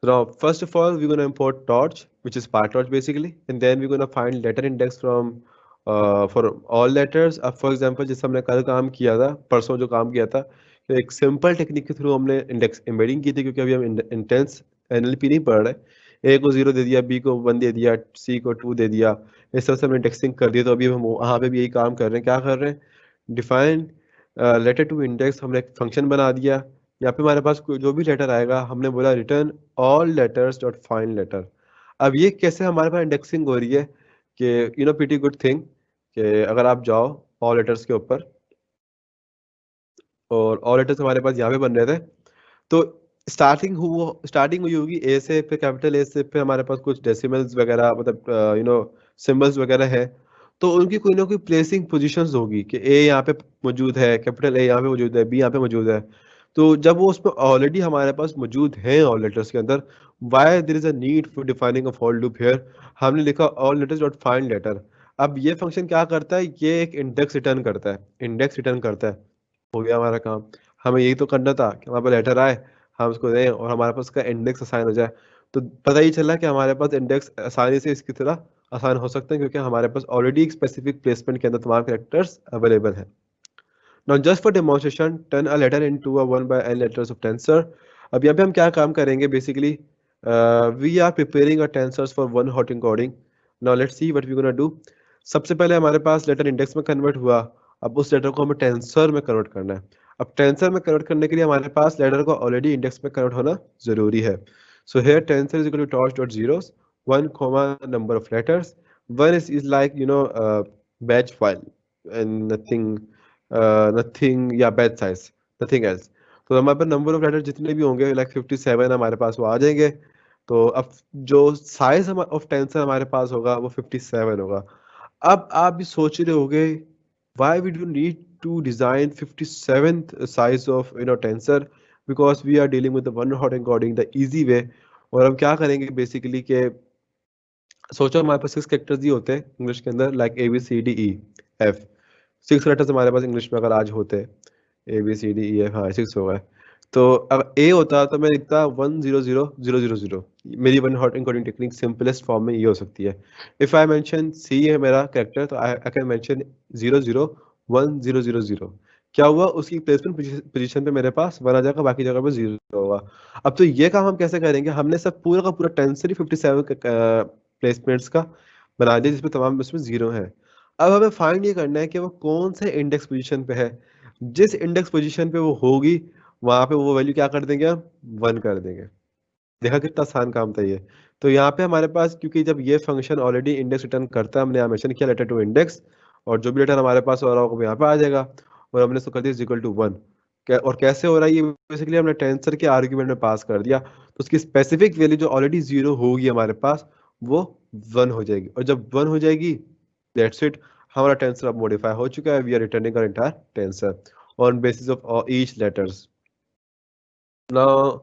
Now first of all we're going to import torch, which is PyTorch basically, and then we're going to find letter index from for all letters. अब for example जैसे हमने कल काम किया था, परसों जो काम किया था, तो एक सिंपल टेक्निक के थ्रू हमने इंडेक्स एम्बेडिंग की थी, क्योंकि अभी हम इंटेंस एनएलपी नहीं पढ़ रहे। ए को 0 दे दिया, बी को 1 दे दिया, सी को 2 दे दिया, इस तरह से हमने इंडेक्सिंग कर दिया। तो अभी हम वहाँ पे भी यही काम कर रहे हैं। क्या कर रहे हैं, डिफाइन लेटर टू इंडेक्स, हमने एक फंक्शन बना दिया। यहाँ पे हमारे पास जो भी लेटर आएगा हमने बोला return all letters dot find letter. अब ये कैसे हमारे पास इंडेक्सिंग हो रही है कि प्रीटी गुड थिंग, कि अगर आप जाओ ऑल लेटर्स के ऊपर, और ऑल लेटर्स हमारे पास यहाँ पे बन रहे थे, तो स्टार्टिंग हुई होगी ए से, फिर कैपिटल ए से, फिर हमारे पास कुछ डेसिमल्स वगैरह, मतलब सिंबल्स वगैरह है। तो उनकी कोई ना कोई प्लेसिंग पोजीशंस होगी कि ए यहाँ पे मौजूद है, कैपिटल ए यहाँ पे मौजूद है, बी यहाँ पे मौजूद है। तो जब वो उसमें ऑलरेडी हमारे पास मौजूद है ऑल लेटर्स के अंदर, why there is a need for defining a for loop here, हमने लिखा all letters dot find letter. अब ये फंक्शन क्या करता है, ये एक इंडेक्स रिटर्न करता है, इंडेक्स रिटर्न करता है। हो गया हमारा काम। हमें यही तो करना था कि हमारे पास लेटर आए, हम उसको दें और हमारे पास उसका इंडेक्स असाइन हो जाए। तो पता ही चला कि हमारे पास इंडेक्स आसानी से इसकी तरह आसान हो सकते हैं, क्योंकि हमारे पास ऑलरेडी एक स्पेसिफिक प्लेसमेंट के अंदर तमाम कैरेक्टर्स अवेलेबल हैं। Now just for demonstration, turn a letter into a 1 by n letters of tensor. अब यहाँ पे हम क्या काम करेंगे basically, we are preparing a tensors for one hot encoding. Now let's see what we're gonna do. सबसे पहले हमारे पास लेटर इंडेक्स में कन्वर्ट हुआ, अब उस लेटर को हमें टेंसर में कन्वर्ट करना है। अब टेंसर में कन्वर्ट करने के लिए हमारे पास लेटर को ऑलरेडी इंडेक्स में कन्वर्ट होना जरूरी है। So here tensor is equal to torch dot zeros, 1 comma number of letters. One is like batch file and nothing या बैच साइज, नथिंग एल्स। तो हमारे पास नंबर ऑफ लेटर जितने भी होंगे लाइक 57 हमारे पास वो आ जाएंगे। तो अब जो साइज ऑफ टेंसर हमारे पास होगा वो 57 होगा। अब आप भी सोच रहे होगे why we do need to design 57th size of tensor, because we are dealing with the one hot encoding the easy way। और हम क्या करेंगे बेसिकली कि सोचो हमारे पास 6 कैरेक्टर्स ही होते हैं इंग्लिश के अंदर, like A B C D E F. 6 letters हमारे पास इंग्लिश में अगर आज होते, A B C D E F, हाँ 6 हो गए। तो अब ए होता तो मैं लिखता 1 0 0 0 0 0। मेरी one hot encoding technique simplest form में ये हो सकती है। इफ आई मेंशन सी है मेरा कैरेक्टर, तो आई कैन मेंशन 0 0 1 0 0 0। क्या हुआ, उसकी प्लेसमेंट पोजीशन पे मेरे पास 1 आ जाएगा, बाकी जगह पे 0 होगा। अब तो ये काम हम कैसे करेंगे, हमने सब पूरा का पूरा टेंसर ही 57 प्लेसमेंट्स का बना दिया जिसमें तमाम उसमें 0 है। अब हमें फाइंड ये करना है कि वो कौन से इंडेक्स पोजीशन पे है। जिस इंडेक्स पोजीशन पे वो होगी वहां पे वो वैल्यू क्या कर देंगे, हम 1 कर देंगे। देखा कितना आसान काम था ये। तो यहाँ पे हमारे पास, क्योंकि जब ये फंक्शन ऑलरेडी इंडेक्स रिटर्न करता है, हमने यहाँ मेंशन किया लेटर टू इंडेक्स, और जो भी लेटर हमारे पास हो रहा होगा वो यहाँ पे आ जाएगा, और हमने इसको कर दिया इक्वल टू 1। और कैसे हो रहा है ये, बेसिकली हमने टेंसर के आर्ग्यूमेंट में पास कर दिया, तो उसकी स्पेसिफिक वैल्यू जो ऑलरेडी 0 होगी हमारे पास, वो 1 हो जाएगी। और जब 1 हो जाएगी, दैट्स इट, हमारा टेंसर अब मॉडिफाई हो चुका है। We are returning our entire tensor on basis of each letters. Now,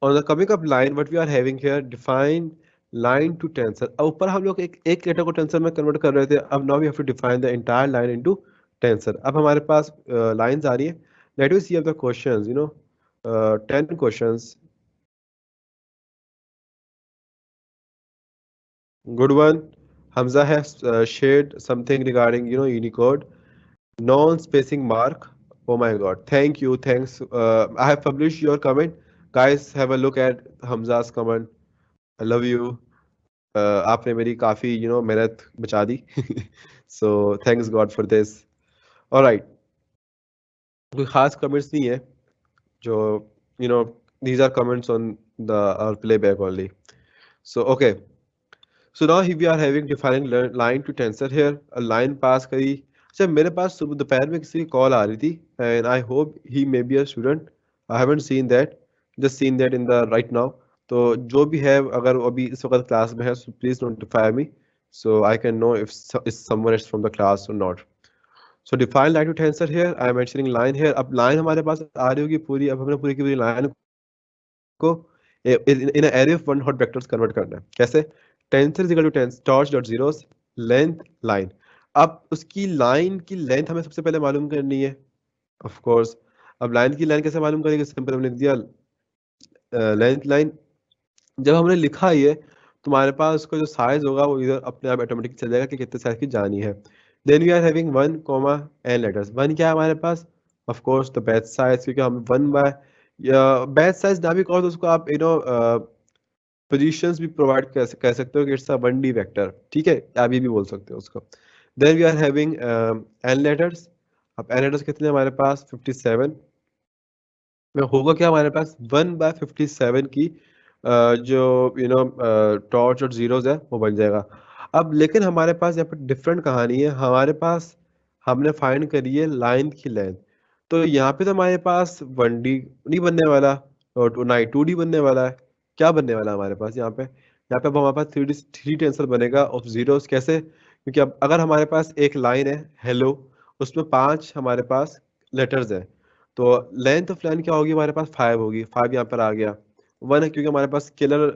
on the coming up line, what we are having here, define line to tensor. अब ऊपर हम लोग एक लेटर को टेंसर में कन्वर्ट कर रहे थे, अब now we have to define the entire line into tensor। अब हमारे पास लाइंस आ रही है। Let us see of the questions, 10 questions। Good one। Hamza has shared something regarding Unicode non-spacing mark। Oh my God, thank you, thanks। I have published your comment, guys, have a look at Hamza's comment। I love you। आपने मेरी काफ़ी मेहनत बचा दी। So thanks God for this. Alright, कोई खास comments नहीं है जो you know these are comments on the our playback only. So okay, so now we are having defining line to tensor here. A line pass करी। अच्छा, मेरे पास सुबह दोपहर में किसी की कॉल आ रही थी, and I hope he may be a student. I haven't seen that, just seen that in the right now. तो जो भी है, अगर वो अभी इस वक्त क्लास में है, so please notify me so I can know if someone is from the class or not. So define line to tensor here. I am mentioning line here. अब line हमारे पास आ रही होगी पूरी। अब हमने पूरी की पूरी line को in array of one hot vectors convert करना है। कैसे? Tensor is equal to tens torch dot zeros length line. अब उसकी लाइन की लेंथ हमें सबसे पहले मालूम करनी है, ऑफ कोर्स। अब लाइन की लाइन कैसे मालूम करेंगे? सिंपल, हमने लिख दिया लेंथ लाइन। जब हमने लिखा ये, तुम्हारे पास उसका जो साइज होगा वो इधर अपने आप ऑटोमेटिक चल जाएगा कि कितने साइज की जानी है। Then we are having one comma n letters. One क्या है हमारे पास? Of course the batch size, क्योंकि हम वन बाय या बैच साइज ना भी कहो तो उसको आप पोजीशंस भी प्रोवाइड कर सकते हो कि it's a one D vector. ठीक है, आप ये भी बोल सकते हो उसको। Then we are having N letters. अब एन लेटर्स कितने हमारे पास? 57 में होगा क्या हमारे पास? 1/57 की जो टॉर्च और जीरोज है वो बन जाएगा। अब लेकिन हमारे पास यहाँ पर डिफरेंट कहानी है। हमारे पास हमने फाइंड करी है लाइन की लेंथ। तो यहाँ पे तो हमारे पास 1D नहीं बनने वाला और ना ही 2D बनने वाला है। क्या बनने वाला है हमारे पास यहाँ पे? यहाँ पे अब हमारे पास थ्री टेंसर बनेगा ऑफ जीरोस। कैसे? क्योंकि अब अगर हमारे पास एक लाइन है हेलो, उसमें 5 हमारे पास लेटर्स है, तो लेंथ ऑफ लाइन क्या होगी हमारे पास? 5 होगी। 5 यहाँ पर आ गया। 1 है क्योंकि हमारे पास स्केलर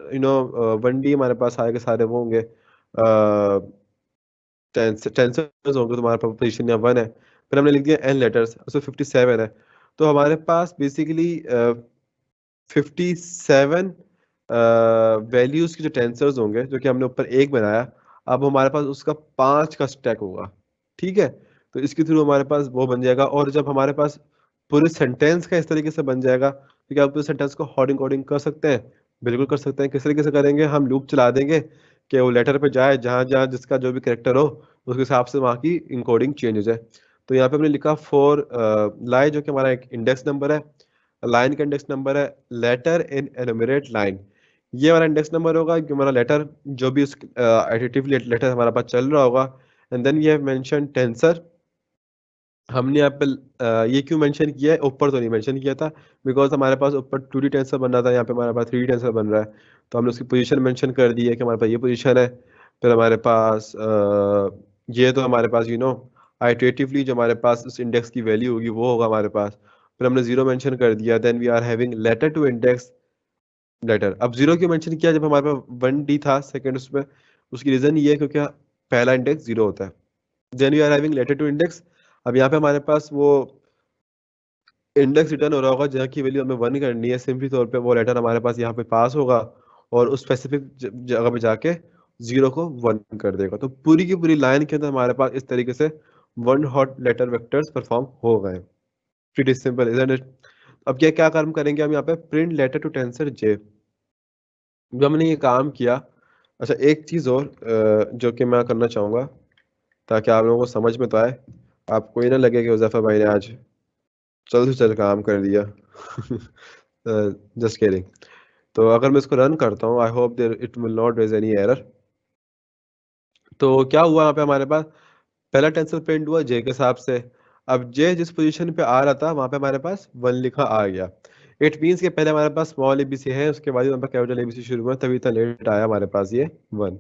1D हमारे पास आएगा, सारे वो होंगे टेंसर्स होंगे, तो हमारे पास पोजीशन यहाँ 1 है। फिर हमने लिख दिया एन लेटर्स, उसमें 57 है। तो हमारे पास बेसिकली 57 वैल्यूज के जो टेंसर्स होंगे, जो कि हमने ऊपर एक बनाया, अब हमारे पास उसका 5 का स्टैक होगा। ठीक है, तो इसके थ्रू हमारे पास वो बन जाएगा। और जब हमारे पास पूरे सेंटेंस का इस तरीके से बन जाएगा, तो क्या आप पूरे सेंटेंस को हॉर्डिंग कोडिंग कर सकते हैं? बिल्कुल कर सकते हैं। किस तरीके से करेंगे? हम लूप चला देंगे कि वो लेटर पे जाए, जहाँ जहाँ जिसका जो भी करेक्टर हो उसके हिसाब से वहाँ की इनकोडिंग चेंज हो जाए। तो यहाँ पे हमने लिखा फॉर लाई, जो कि हमारा एक इंडेक्स नंबर है। लाइन का इंडेक्स नंबर है लेटर इन एनुमरेट लाइन। ये हमारा इंडेक्स नंबर होगा कि हमारा लेटर जो भी उस एडिटिव लेटर हमारा पास चल रहा होगा। And then we have mention tensor. हमने यहाँ पे ये क्यों मेंशन किया है? ऊपर तो नहीं मेंशन किया था, बिकॉज हमारे पास ऊपर 2D टेंसर बन रहा था, यहाँ पे हमारे पास 3D टेंसर बन रहा है। तो हमने उसकी पोजीशन मेंशन कर दी है कि हमारे पास ये पोजीशन है। फिर हमारे पास ये तो हमारे पास आइटरेटिवली जो हमारे पास उस इंडेक्स की वैल्यू होगी वो होगा हमारे पास। फिर हमने जीरो मेंशन कर दिया। Then we are having letter to index letter. अब जीरो क्यों मेंशन किया? जब हमारे पास 1D था सेकंड उसमें, उसकी रीजन ये है क्योंकि पहला इंडेक्स जीरो होता है। Then we are having letter to index. अब यहाँ पे हमारे पास वो इंडेक्स रिटर्न हो रहा होगा जहाँ की वैल्यू हमें 1 करनी है। सिंपली तौर पे वो लेटर हमारे पास यहाँ पे पास होगा और उस स्पेसिफिक जगह पे जाके जीरो को 1 कर देगा। तो पूरी की पूरी लाइन के अंदर हमारे पास इस तरीके से one hot letter vectors perform हो गए। Pretty simple, isn't it? अब क्या क्या काम करेंगे हम यहाँ पे? Print letter to tensor J. जब हमने ये काम किया, अच्छा एक चीज और जो कि मैं करना चाहूंगा ताकि आप लोगों को समझ में तो आए, आपको ये ना लगे कि उज़ैफर भाई ने आज चल से चल काम कर दिया। Just kidding. तो अगर मैं इसको रन करता हूँ, I hope there it will not raise any error. तो क्या हुआ यहाँ पे हमारे पास? पहला टेंसर प्रिंट हुआ जे के हिसाब से। अब जे जिस पोजीशन पे आ रहा था वहां पे हमारे पास 1 लिखा आ गया। इट मीन्स के पहले हमारे पास स्मॉल एबीसी है, उसके बाद हमारे पास कैपिटल एबीसी शुरू हुआ, तभी इतना लेट आया हमारे पास ये 1।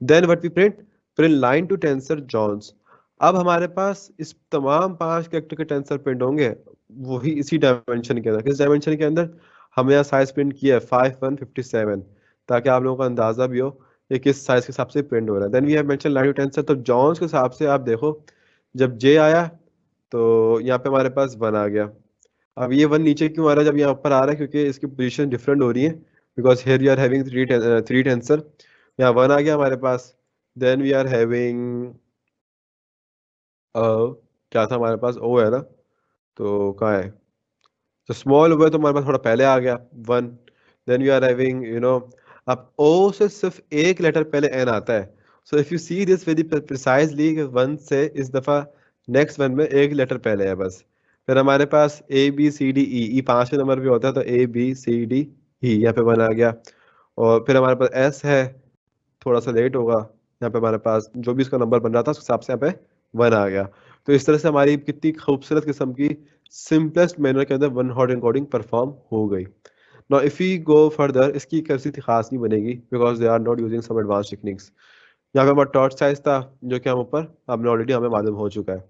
Then what we print? Print line to tensor Jones. अब हमारे पास इस तमाम 5 कैरेक्टर के टेंसर प्रिंट होंगे, वही इसी डायमेंशन के अंदर। किस डायमेंशन के अंदर? हमने यहाँ साइज प्रिंट किया है 5157, ताकि आप लोगों को अंदाजा भी हो ये किस साइज के हिसाब से प्रिंट हो रहा है। Then we have mention line to tensor. तो जॉन्स के हिसाब से आप देखो, जब जे आया तो यहाँ पे हमारे पास 1 आ गया। अब ये 1 नीचे क्यों आ रहा है जब यहाँ ऊपर आ रहा है? क्योंकि इसकी पोजीशन डिफरेंट हो रही है, because here we are having three tensor. यहाँ 1 आ गया हमारे पास। देन वी आर हैविंग क्या था हमारे पास? ओ है ना? तो कहाँ है? तो स्मॉल हुआ तो हमारे पास थोड़ा पहले आ गया 1। देन वी आर हैविंग अब ओ से सिर्फ एक लेटर पहले एन आता है। So if you see this very precisely, one से इस दफा नेक्स्ट वन में एक लेटर पहले है बस। फिर हमारे पास ए बी सी डी ई, ई पांचवें नंबर पे होता है, तो ए बी सी डी ई यहाँ पे वन आ गया। और फिर हमारे पास एस है, थोड़ा सा लेट होगा, यहाँ पे हमारे पास जो भी इसका नंबर बन रहा था उस हिसाब से यहाँ पे वन आ गया। तो इस तरह से हमारी कितनी खूबसूरत किस्म की सिंपलेस्ट मैनर के अंदर वन हॉट एनकोडिंग परफॉर्म हो गई। Now if we go further, इसकी कैसी खास नहीं बनेगी because they are not using some advance techniques. यहाँ पे हमारा टॉर्च साइज था जो कि हम ऊपर हमने ऑलरेडी हमें मालूम हो चुका है।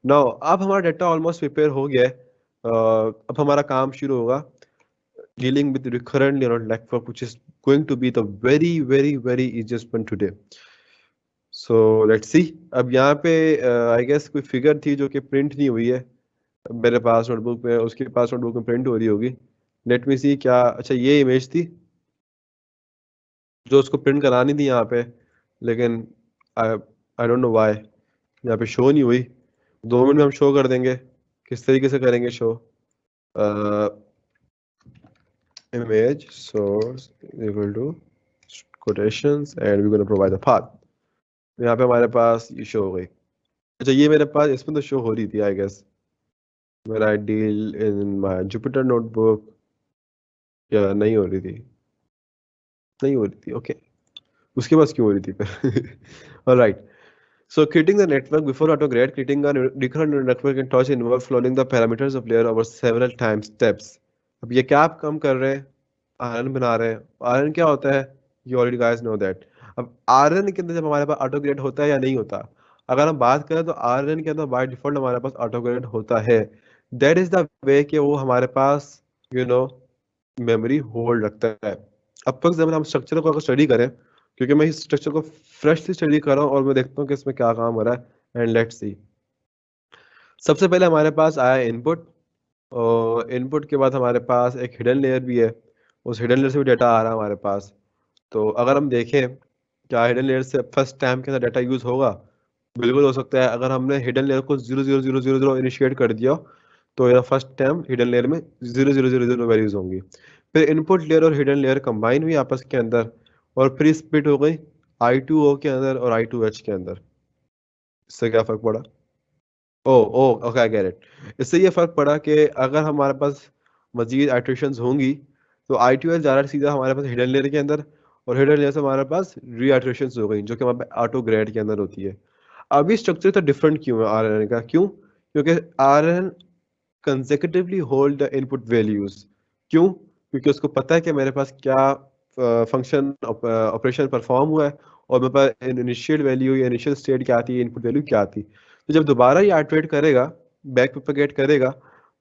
नाउ अब हमारा डाटा ऑलमोस्ट प्रिपेयर हो गया है। अब हमारा काम शुरू होगा dealing with recurrent neural network, which is going to be the very very very easiest one today. So let's see. अब यहाँ पे आई गेस कोई फिगर थी जो कि प्रिंट नहीं हुई है मेरे पास नोटबुक में, उसके पास नोटबुक में प्रिंट हो रही होगी। लेट मी सी, क्या अच्छा ये इमेज थी जो उसको प्रिंट करानी थी यहाँ पे, लेकिन आई आई डोंट नो व्हाई यहाँ पे शो नहीं हुई। 2 मिनट में हम शो कर देंगे। किस तरीके से करेंगे show? image source equal to quotations and we're going to provide the path। यहाँ पे हमारे पास ये शो हो गई। अच्छा ये मेरे पास इसमें तो शो हो रही थी आई गेस, मेरा deal in my Jupyter notebook, या नहीं हो रही थी? नहीं हो रही थी, ओके। उसके पास क्यों हो रही थी फिर? Alright. So creating the network before AutoGrad, creating a recurrent neural network in Torch involves following the parameters of layer over several time steps। अब ये क्या आप कम कर रहे हैं? आरएन बना रहे हैं। आरएन क्या होता है? You already guys know that. अब आरएन के अंदर जब हमारे पास AutoGrad होता है या नहीं होता, अगर हम बात करें तो आरएन के अंदर बाय डिफॉल्ट हमारे पास AutoGrad होता है। दैट इज द वे कि वो हमारे पास यू नो मेमोरी होल्ड रखता है। अब फॉर एग्जाम्पल हम स्ट्रक्चर को अगर स्टडी करें, क्योंकि मैं इस स्ट्रक्चर को फ्रेशली स्टडी कर रहा हूँ और मैं देखता हूँ कि इसमें क्या काम हो रहा है, एंड लेट्स सी। सबसे पहले हमारे पास आया इनपुट, और इनपुट के बाद हमारे पास एक हिडन लेयर भी है, उस हिडन लेयर से भी डाटा आ रहा है हमारे पास। तो अगर हम देखें क्या हिडन लेयर से फर्स्ट टाइम के अंदर डाटा यूज होगा, बिल्कुल हो सकता है। अगर हमने हिडन लेयर को 0 0 0 0 0 इनिशिएट कर दिया तो यह फर्स्ट टाइम हिडन लेयर में 0 0 0 0 वैल्यूज होंगी। फिर इनपुट लेयर और हिडन लेयर कंबाइन हुई आपस के अंदर, और फिर स्प्लिट हो गई I2O के अंदर और I2H के अंदर। इससे क्या फर्क पड़ा? ओ ओ ओके आई गेट इट। इससे ये फर्क पड़ा कि अगर हमारे पास मजीद आइट्रेशंस होंगी तो I2H जा रहा है सीधा हमारे पास हिडन लेयर के अंदर, और हिडन लेयर से हमारे पास री आइट्रेशंस हो गई जो कि हमारे पास ऑटो ग्रेड के अंदर होती है। अभी स्ट्रक्चर तो डिफरेंट क्यों है आरएनए का? क्यों? क्योंकि RN consecutively hold the input values. क्यों? क्योंकि उसको पता है कि मेरे पास क्या फंक्शन ऑपरेशन परफॉर्म हुआ है, और मेरे पास इनिशियल वैल्यू या इनिशियल स्टेट क्या आती है, इनपुट वैल्यू क्या आती है। तो जब दोबारा ये आइटरेट करेगा, बैक प्रोपेगेट करेगा,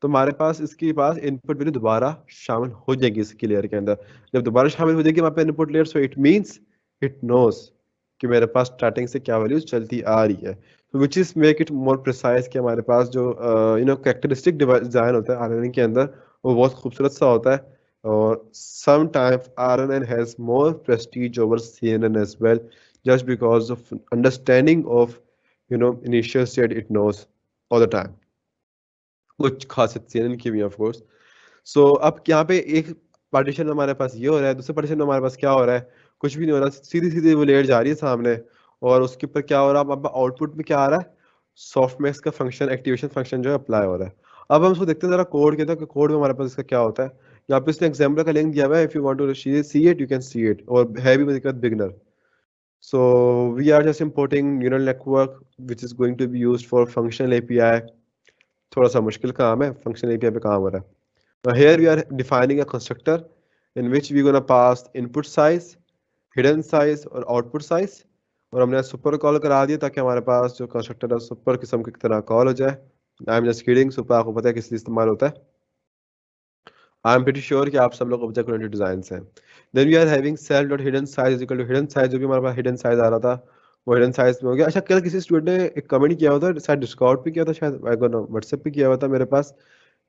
तो हमारे पास इसके पास इनपुट वैल्यू दोबारा शामिल हो जाएगी इसकी लेयर के अंदर। जब दोबारा शामिल हो जाएगी वहाँ पे input layer, so it means it knows कि मेरे पास स्टार्टिंग से क्या वैल्यूज चलती आ रही है। Which is make it more precise कि हमारे पास जो कैरेक्टरिस्टिक डिजाइन होता है आरएनए के अंदर वो बहुत खूबसूरत सा होता है। और sometimes RNN has more prestige over CNN as well, just because of understanding of initial state it knows all the time। कुछ खासियत CNN की भी ऑफ कोर्स। सो अब यहाँ पे एक पार्टीशन हमारे पास ये हो रहा है, दूसरे पार्टीशन में हमारे पास क्या हो रहा है? कुछ भी नहीं हो रहा, सीधी सीधी वो लेयर जा रही है सामने, और उसके ऊपर क्या हो रहा है? अब आउटपुट में क्या आ रहा है? सॉफ्टमैक्स का फंक्शन, एक्टिवेशन फंक्शन जो है अप्लाई हो रहा है। अब हम उसको देखते हैं जरा कोड के अंदर कि कोड में हमारे पास इसका क्या होता है। यहाँ पे इसने एग्जाम्पल का लिंक दिया हुआ है, if you want to see it you can see it, और है भी दिक्कत beginner. So we are just importing neural network which is going to be used for functional API. थोड़ा सा मुश्किल काम है, फंक्शनल एपीआई पे काम हो रहा है। Now here we are defining a constructor in which we're gonna pass input size, hidden size और output size, और हमने सुपर कॉल करा दिया ताकि हमारे पास जो कंस्ट्रक्टर है सुपर किस्म की तरह कॉल हो जाए। I am just kidding, super आपको पता है किस लिए इस्तेमाल होता है। आई एम प्रीटी श्योर कि आप सब लोग ऑब्जेक्ट ओरिएंटेड डिजाइन हैं। Then we are having self dot hidden size is equal to hidden size, जो भी हमारे पास हिडन साइज आ रहा था वो हिडन साइज में हो गया। अच्छा कल किसी स्टूडेंट ने एक कमेंट किया हुआ था, शायद डिस्कॉर्ड पे किया था, शायद व्हाट्सएप पे किया हुआ था मेरे पास,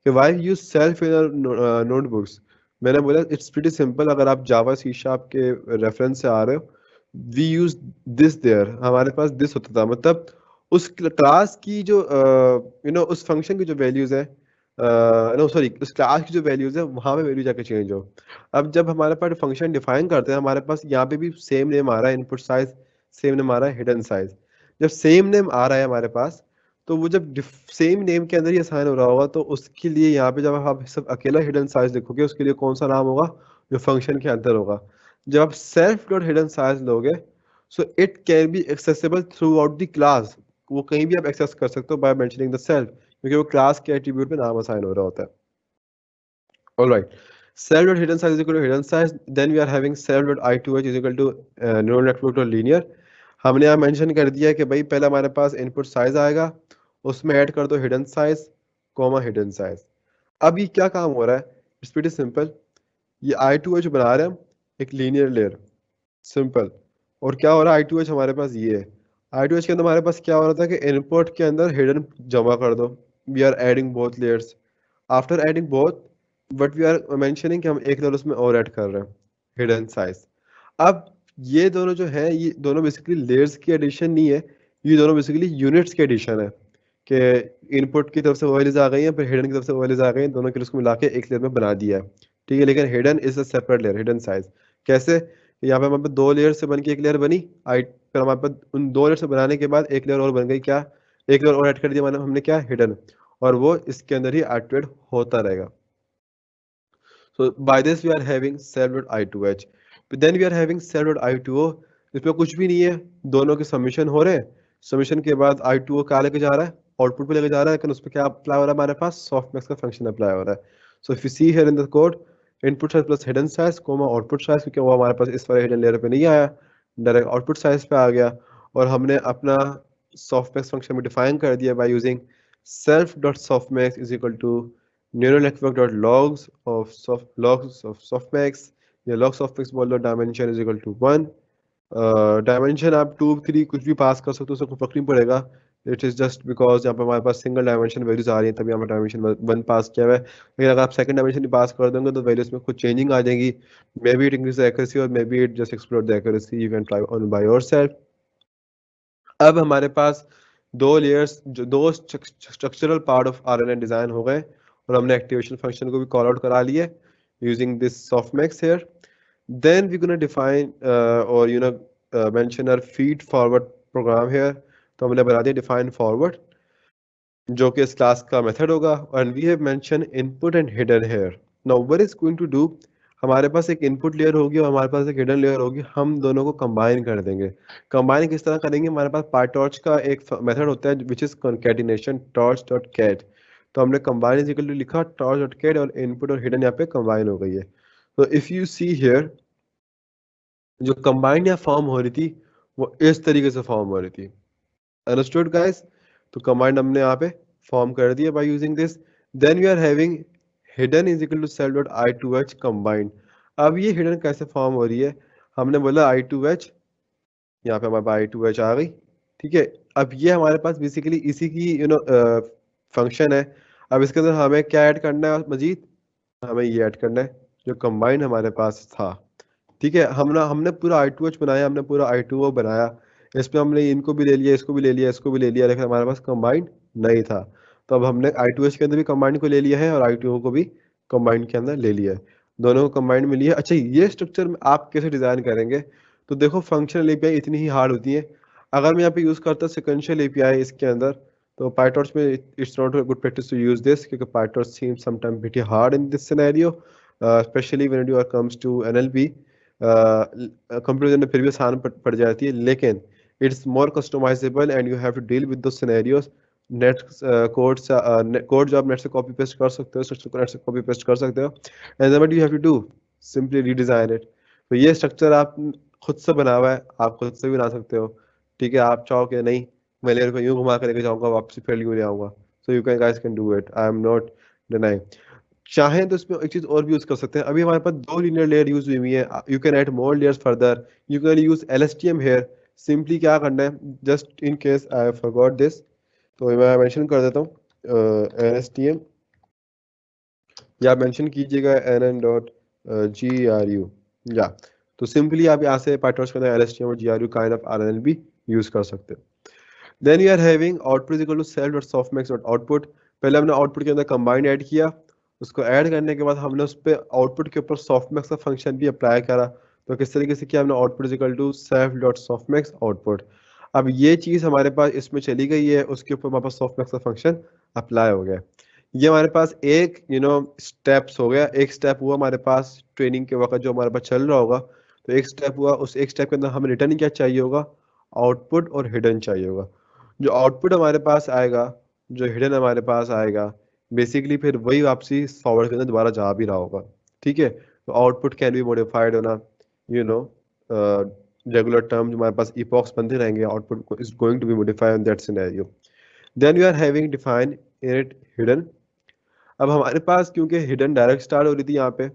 कि why use self in notebooks. मैंने बोला इट्स प्रीटी सिंपल। अगर आप जावा सी शार्प के रेफरेंस से आ रहे हो, वी यूज दिस देयर, हमारे पास दिस होता था। मतलब उस क्लास की जो उस फंक्शन की जो वैल्यूज है नो सॉरी, उस क्लास की जो वैल्यूज है वहां पे वैल्यू जाके चेंज हो। अब जब हमारे पास फंक्शन डिफाइन करते हैं, हमारे पास यहाँ पे भी सेम नेम आ रहा है, इनपुट साइज सेम नेम आ रहा है, हिडन साइज। जब सेम नेम आ रहा है हमारे पास, तो वो जब सेम नेम के अंदर ही असाइन हो रहा होगा, तो उसके लिए यहाँ पे जब आप सिर्फ अकेला हिडन साइज लिखोगे, उसके लिए कौन सा नाम होगा, जो फंक्शन के अंदर होगा। जब आप सेल्फ डॉट हिडन साइज लोगे, so it can be accessible through out the class. वो कहीं भी आप एक्सेस कर सकते हो बाय मेंशनिंग द सेल्फ, क्योंकि वो क्लास के एट्रीब्यूट में नाम असाइन हो रहा होता है। Alright, self dot hidden size is equal to hidden size, then we are having self dot I two H is equal to neural network dot linear. हमने यहाँ मेंशन कर दिया है कि भाई पहले हमारे पास इनपुट साइज आएगा, उसमें ऐड कर दो hidden size, comma hidden size. अब ये क्या काम हो रहा है, इट्स प्रीटी सिंपल। ये आई टू एच बना रहे हैं हम एक लीनियर लेयर, सिंपल। और क्या हो रहा है, आई टू एच हमारे पास ये है। आई टू एच के अंदर हमारे पास क्या हो रहा था कि इनपुट के अंदर हिडन जमा कर दो। We are adding both layers. After adding both, but we are mentioning कि हम एक लेयर उसमें और ऐड कर रहे हैं, हिडन साइज। अब ये दोनों जो है, ये दोनों बेसिकली लेयर्स की एडिशन नहीं है, ये दोनों बेसिकली यूनिट्स की एडिशन है। कि इनपुट की तरफ से वैल्यूज आ गई हैं, फिर हिडन की तरफ से वैल्यूज आ गई हैं, दोनों के उसको मिला के एक लेयर में बना दिया है। ठीक है, लेकिन hidden is a separate layer, hidden size. कैसे, यहाँ पे हमारे पास दो लेयर से बन के एक लेयर बनी, आई फिर हमारे पास उन दो लेयर से बनाने के बाद एक लेयर और बन गई, क्या, एक लेयर और ऐड कर दिया मैंने हमने, क्या, हिडन। और वो इसके अंदर ही एक्टिवेट होता रहेगा। So by this we are having cell.i2h. Then we are having cell.i2o. इसमें कुछ भी नहीं है, दोनों के सबमिशन हो रहे हैं। सबमिशन के बाद i2o क्या लेके जा रहा है, आउटपुट पे लेके जा रहा है, लेकिन उस पर क्या अप्लाई हो रहा है, हमारे पास सॉफ्टमैक्स का फंक्शन अप्लाई हो रहा है। So if you see here in the code, input size plus hidden size comma output size, क्योंकि वो हमारे पास इस वाले हिडन लेयर पे नहीं आया, डायरेक्ट आउटपुट साइज पे आ गया। और हमने अपना सॉफ्टमैक्स फंक्शन में डिफाइन कर दिया by using self dot softmax is equal to neural network dot logs of softmax, या log softmax बोल लो, dimension is equal to 1। Dimension आप 2 3 कुछ भी पास कर सकते हो, उससे कोई फर्क नहीं पड़ेगा। इट इज जस्ट बिकॉज यहाँ पे हमारे पास सिंगल डायमेंशन वैल्यूज आ रही है, तभी यहाँ पे डायमेंशन 1 पास किया हुआ है। लेकिन अगर आप सेकंड डायमेंशन भी पास कर दोगे तो वैल्यूज में कुछ चेंजिंग आ जाएगी। May be it increase the accuracy और may be it just explore the accuracy, you can try on by yourself. अब हमारे पास दो लेयर्स, जो दो structural part of RNA design हो गए, और हमने एक्टिवेशन फंक्शन को भी कॉल आउट करा लिया using this softmax here. Then we gonna define और mention our feed forward program here. तो हमने बना दिया डिफाइन फॉरवर्ड, जो कि इस क्लास का मेथड होगा, and we have mention input and hidden here. Now what is going to do, हमारे पास एक इनपुट लेयर होगी और हमारे पास एक हिडन लेयर होगी, हम दोनों को कंबाइन कर देंगे। कंबाइन किस तरह करेंगे, हमारे पास पार्टॉर्च का एक मेथड होता है which is concatenation torch dot cat. तो हमने कंबाइन इज इक्वल टू लिखा टॉर्च डॉट कैट, और इनपुट और हिडन यहाँ पे कंबाइन हो गई है। तो इफ यू सी हियर, जो कंबाइन यहाँ फॉर्म हो रही थी, वो इस तरीके से फॉर्म हो रही थी। Understood guys? तो कमांड हमने यहाँ पे फॉर्म कर दिया by using this. Then we are having hidden is equal to self dot I two H combined. अब ये हिडन कैसे फॉर्म हो रही है, हमने बोला आई टू एच, यहाँ पे हमारे पास आई टू एच आ गई। ठीक है, अब ये हमारे पास बेसिकली इसी की फंक्शन है। अब इसके अंदर हमें क्या ऐड करना है मजीद, हमें ये ऐड करना है जो कंबाइंड हमारे पास था। ठीक है, हमने हमने पूरा आई टू एच बनाया, हमने पूरा आई टू ओ बनाया, इसमें हमने इनको भी ले लिया, इसको भी ले लिया, इसको भी ले लिया, लेकिन हमारे पास कंबाइंड नहीं था। तो अब हमने आई टू एच के अंदर भी कंबाइंड को ले लिया है और आई टू ओ को भी कंबाइंड के अंदर ले लिया है, दोनों को कंबाइंड में लिया। अच्छा, ये स्ट्रक्चर में आप कैसे डिजाइन करेंगे, तो देखो फंक्शनल एपीआई इतनी ही हार्ड होती है। अगर मैं यहाँ पे यूज करता सिक्वेंशियल एपीआई इसके अंदर, तो पाइटॉर्च में it's not a good practice to use this, क्योंकि PyTorch seems sometime pretty hard in this scenario, specially when it comes to NLP. Computer में फिर भी आसान पड़ जाती है, लेकिन it's more customizable and you have to deal with those scenarios. Net code से कोड जो आप नेट से कॉपी पेस्ट कर सकते हो, स्ट्रक्चर को नेट से कॉपी पेस्ट कर सकते हो, and what you have to do, simply redesign it. तो ये स्ट्रक्चर आप खुद से बना हुआ है, आप खुद से भी बना सकते हो। ठीक है, आप चाहो कि नहीं मैं लेयर को यूं घुमा कर लेके जाऊंगा, वापसी फिर यूं ले आऊंगा, सो you can guys can do it, I am not denying. चाहें तो इसमें एक चीज और भी यूज कर सकते हैं। अभी हमारे पास दो लीनियर लेयर यूज हुई है, you can add more layers further, you can use LSTM here. Simply क्या करना है, just in case I forgot this, तो मैं मेंशन कर देता हूँ एलएसटीएम, या मेंशन कीजिएगा N dot G R U, या तो सिंपली आप यहाँ से पार्टनर्स के अंदर एलएसटीएम और जी आर यू काइंड ऑफ आरएनएल भी यूज कर सकते हो। Then you are having output is equal to self dot softmax dot output. पहले हमने आउटपुट के अंदर कंबाइंड ऐड किया, उसको ऐड करने के बाद हमने उस पर आउटपुट के ऊपर सॉफ्टमैक्स का फंक्शन भी अप्लाई करा। तो किस तरीके से किया हमने, output is equal to self dot softmax output. अब ये चीज़ हमारे पास इसमें चली गई है, उसके ऊपर हमारे पास सॉफ्टमैक्स का फंक्शन अप्लाई हो गया। ये हमारे पास एक स्टेप्स हो गया, एक स्टेप हुआ हमारे पास ट्रेनिंग के वक्त जो हमारे पास चल रहा होगा। तो एक स्टेप हुआ, उस एक स्टेप के अंदर हमें रिटर्न क्या चाहिए होगा, आउटपुट और हिडन चाहिए होगा। जो आउटपुट हमारे पास आएगा, जो हिडन हमारे पास आएगा, बेसिकली फिर वही वापसी फॉरवर्ड के अंदर दोबारा जा भी रहा होगा। ठीक है, तो output can be modified on a you know regular term, जो हमारे पास इपॉक्स बनते रहेंगे, output is going to be modified in that scenario. Then we are having define it hidden. अब हमारे पास क्योंकि हिडन डायरेक्ट स्टार्ट हो रही थी यहाँ पे,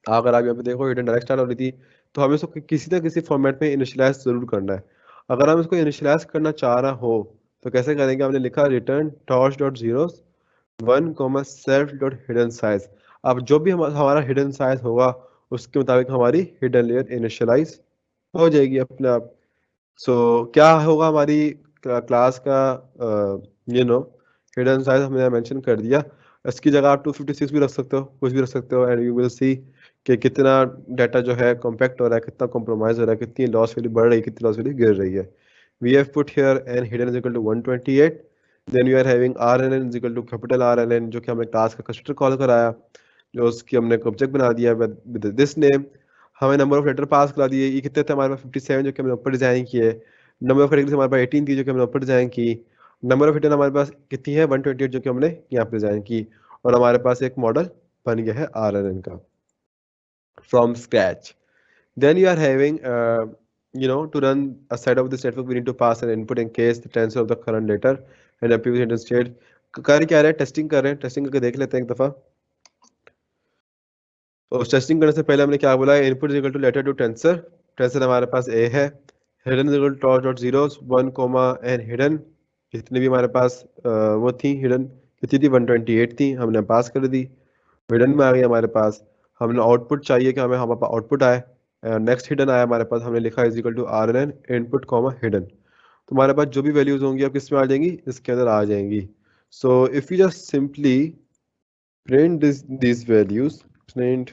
अगर आप यहाँ पे देखो हिडन डायरेक्ट स्टार्ट हो रही थी, तो हमें इसको किसी ना किसी फॉर्मेट में इनिशियलाइज जरूर करना है। अगर हम इसको इनिशियलाइज करना चाह रहा हो तो कैसे करेंगे, हमने लिखा return torch dot zero one comma self dot hidden size. अब जो भी हमारा हिडन साइज होगा उसके मुताबिक हमारी हिडन लेयर इनिशियलाइज हो जाएगी अपने आप। सो क्या होगा हमारी क्लास का हिडन साइज हमने मेंशन कर दिया। इसकी जगह आप 256 भी रख सकते हो, कुछ भी रख सकते हो, एंड यू विल सी कि कितना डाटा जो है कॉम्पैक्ट हो रहा है, कितना कॉम्प्रोमाइज हो रहा है, कितनी लॉस वैल्यू बढ़ रही है, कितनी लॉस वैल्यू गिर रही है। We have put here and hidden is equal to 128। Then you are having R N N is equal to capital R N N, जो कि हमने क्लास का कंस्ट्रक्टर कॉल कराया, जो उसकी हमने ऑब्जेक्ट बना दिया विद दिस नेम। हमें नंबर ऑफ लेटर पास करा दिए, ये कितने थे हमारे पास 57, जो कि हमने ऊपर डिजाइन किए। नंबर ऑफ कैटेगरीज हमारे पास 18 थी, जो कि हमने ऊपर डिजाइन की। नंबर ऑफ हिडन हमारे पास कितनी है, 128, जो कि हमने यहाँ पे डिजाइन की। और हमारे पास एक मॉडल बन गया है आर एन एन का from scratch. Then you are having, to run a side of this network, we need to pass an input in case the tensor of the current letter and a previous hidden state। कर क्या रहे हैं, testing कर रहे हैं, testing करके देख लेते हैं एक दफा। तो टेस्टिंग करने से पहले हमने क्या बोला, input is equal to letter to tensor. Tensor हमारे पास ए है, hidden is equal to torch dot zeros one comma N hidden. जितने भी हमारे पास वो थी हिडन, कितनी थी, 128 थी, हमने पास कर दी, हिडन में आ गई हमारे पास। हमने आउटपुट चाहिए कि हमें हमारे पास आउटपुट आए, नेक्स्ट हिडन आया हमारे पास, हमने लिखा is equal to R N N input comma hidden. तो हमारे पास जो भी वैल्यूज होंगी अब किस में आ जाएंगी, इसके अंदर आ जाएंगी। सो if you just simply print this values, print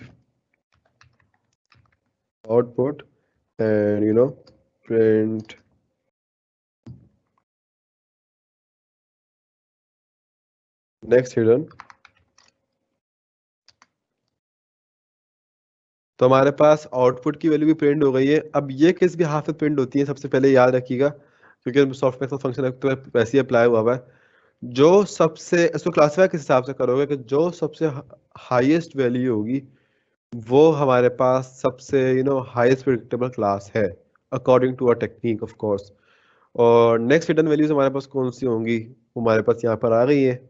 output and print next hidden, तो हमारे पास आउटपुट की वैल्यू भी प्रिंट हो गई है। अब ये किस भी हाथ से प्रिंट होती है, सबसे पहले याद रखिएगा, क्योंकि सॉफ्टवेयर का फंक्शन तो वैसे ही अप्लाई हुआ है। जो सबसे इसको क्लासीफाई किस हिसाब से करोगे कि जो सबसे हाईएस्ट वैल्यू होगी वो हमारे पास सबसे हाईएस्ट प्रिडिक्टेबल क्लास है, according to a technique of course. और नेक्स्ट हिडन वैल्यूज हमारे पास कौन सी होंगी, वो हमारे पास यहाँ पर आ गई है,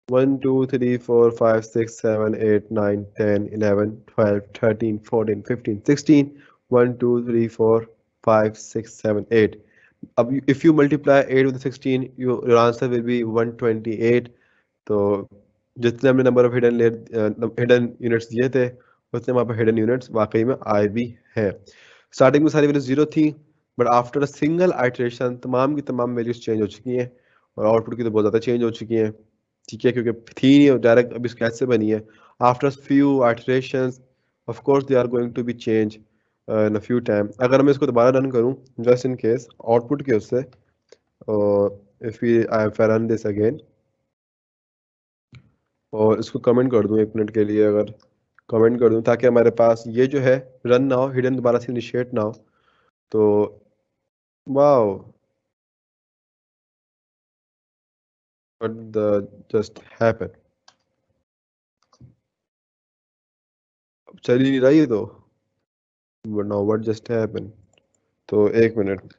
1 2 3 4 5 6 7 8 9 10 11 12 13 14 15 16, 1 2 3 4 5 6 7 8। अब if you multiply 8 with 16, your answer will be 128। तो जितने हमने नंबर ऑफ हिडन यूनिट्स दिए थे, उतने वहाँ पर हिडन यूनिट्स वाकई में आए भी हैं। स्टार्टिंग में सारी वैल्यूज जीरो थी, but after a single iteration तमाम की तमाम वैल्यूज चेंज हो चुकी हैं, और आउटपुट की तो बहुत ज़्यादा चेंज हो चुकी हैं। ठीक है, क्योंकि थी नहीं, डायरेक्ट अभी स्क्रैच से बनी है। After few iterations of course they are going to be change in a few time. अगर मैं इसको दोबारा रन करूं जस्ट इन केस आउटपुट के उससे, if I run this again और इसको कमेंट कर दूं 1 मिनट के लिए, अगर कमेंट कर दूं ताकि हमारे पास ये जो है रन ना हो, हिडन दोबारा से इनिशिएट ना हो, तो wow what the just happen, चल ही नहीं रहा ये तो, नाउ व्हाट जस्ट हैपन। तो 1 मिनट,